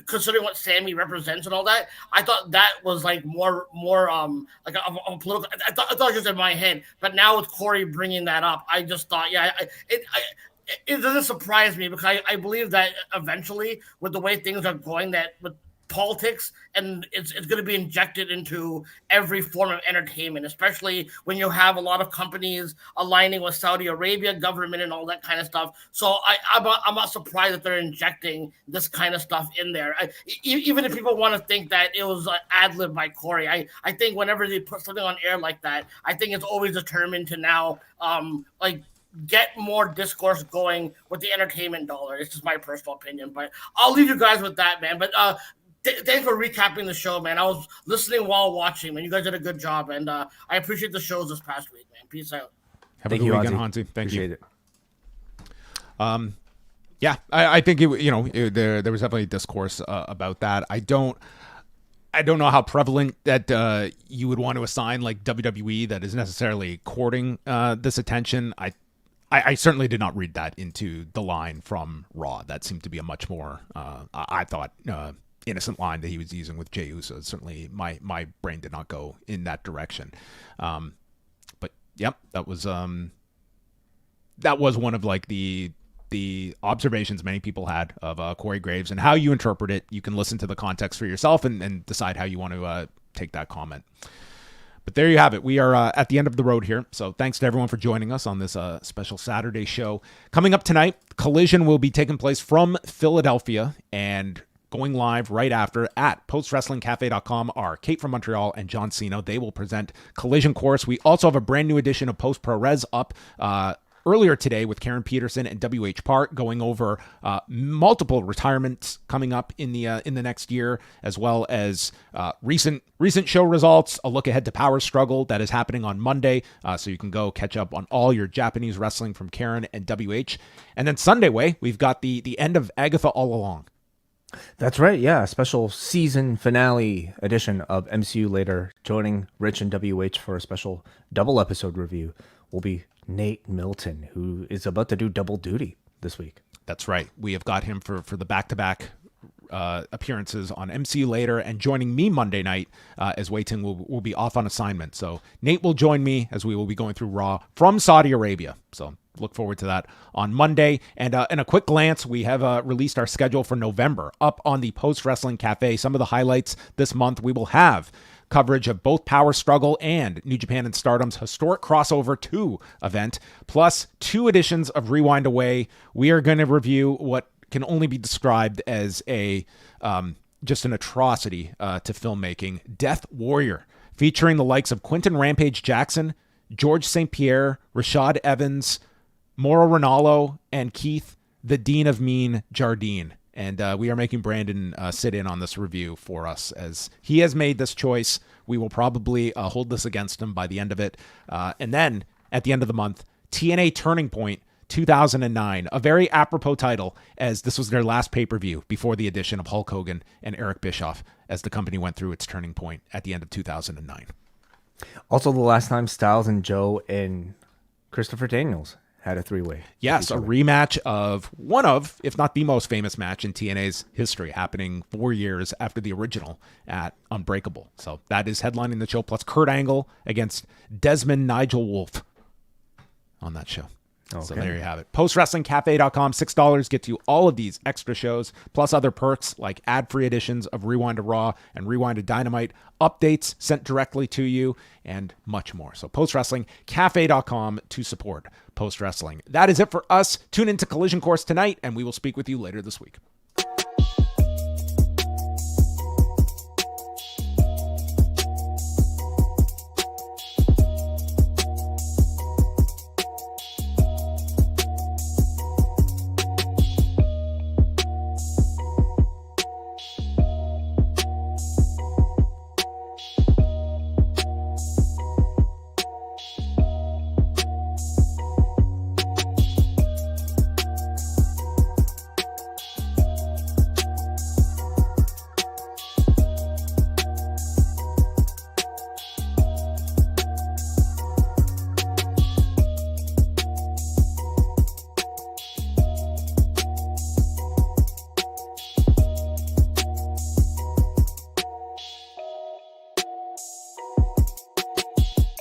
S5: considering what Sammy represents and all that, I thought that was more a political. I thought it was just in my head, but now with Corey bringing that up, I just thought, it doesn't surprise me because I believe that eventually, with the way things are going, that with politics, and it's going to be injected into every form of entertainment, especially when you have a lot of companies aligning with Saudi Arabia government and all that kind of stuff. So I'm not surprised that they're injecting this kind of stuff in there. Even if people want to think that it was ad-lib by Corey, I think whenever they put something on air like that, I think it's always determined to now get more discourse going with the entertainment dollar. It's just my personal opinion, but I'll leave you guys with that, man. But thanks for recapping the show, man. I was listening while watching, man. You guys did a good job, and I appreciate the shows this past week, man. Peace out.
S1: Have a good weekend, Hansi. Thank
S2: Appreciate
S1: you.
S2: it.
S1: Yeah, I think there was definitely discourse about that. I don't know how prevalent that you would want to assign like WWE that is necessarily courting this attention. I certainly did not read that into the line from Raw. That seemed to be a much more, I thought, innocent line that he was using with Jey Uso. Certainly, my brain did not go in that direction. But yep, that was one of like the observations many people had of Corey Graves, and how you interpret it. You can listen to the context for yourself and decide how you want to take that comment. But there you have it. We are at the end of the road here. So thanks to everyone for joining us on this special Saturday show. Coming up tonight, Collision will be taking place from Philadelphia, and going live right after at postwrestlingcafe.com are Kate from Montreal and John Cena. They will present Collision Course. We also have a brand new edition of Post Pro Res up earlier today with Karen Peterson and WH Park, going over multiple retirements coming up in the next year, as well as recent show results, a look ahead to Power Struggle that is happening on Monday, so you can go catch up on all your Japanese wrestling from Karen and WH. And then Sunday, we've got the end of Agatha All Along.
S2: That's right, yeah. A special season finale edition of MCU Later. Joining Rich and WH for a special double episode review will be Nate Milton, who is about to do double duty this week.
S1: That's right. We have got him for the back-to-back appearances on MCU Later, and joining me Monday night as Wai Ting will be off on assignment. So Nate will join me as we will be going through Raw from Saudi Arabia. So look forward to that on Monday. And in a quick glance, we have released our schedule for November up on the Post Wrestling Cafe. Some of the highlights this month: we will have coverage of both Power Struggle and New Japan and Stardom's historic crossover 2 event, plus 2 editions of Rewind Away. We are going to review what can only be described as a just an atrocity to filmmaking, Death Warrior, featuring the likes of Quentin Rampage Jackson, George St. Pierre, Rashad Evans, Mauro Ranallo, and Keith, the Dean of Mean Jardine. And we are making Brandon sit in on this review for us, as he has made this choice. We will probably hold this against him by the end of it. And then at the end of the month, TNA Turning Point 2009, a very apropos title, as this was their last pay-per-view before the addition of Hulk Hogan and Eric Bischoff, as the company went through its turning point at the end of 2009.
S2: Also, the last time Styles and Joe and Christopher Daniels had a 3-way.
S1: Yes, a rematch of one of, if not the most famous match in TNA's history, happening 4 years after the original at Unbreakable. So that is headlining the show, plus Kurt Angle against Desmond Nigel Wolfe on that show. Okay. So there you have it. PostWrestlingCafe.com, $6 gets you all of these extra shows, plus other perks like ad-free editions of Rewind to Raw and Rewind to Dynamite, updates sent directly to you, and much more. So PostWrestlingCafe.com to support Post Wrestling. That is it for us. Tune into Collision Course tonight, and we will speak with you later this week.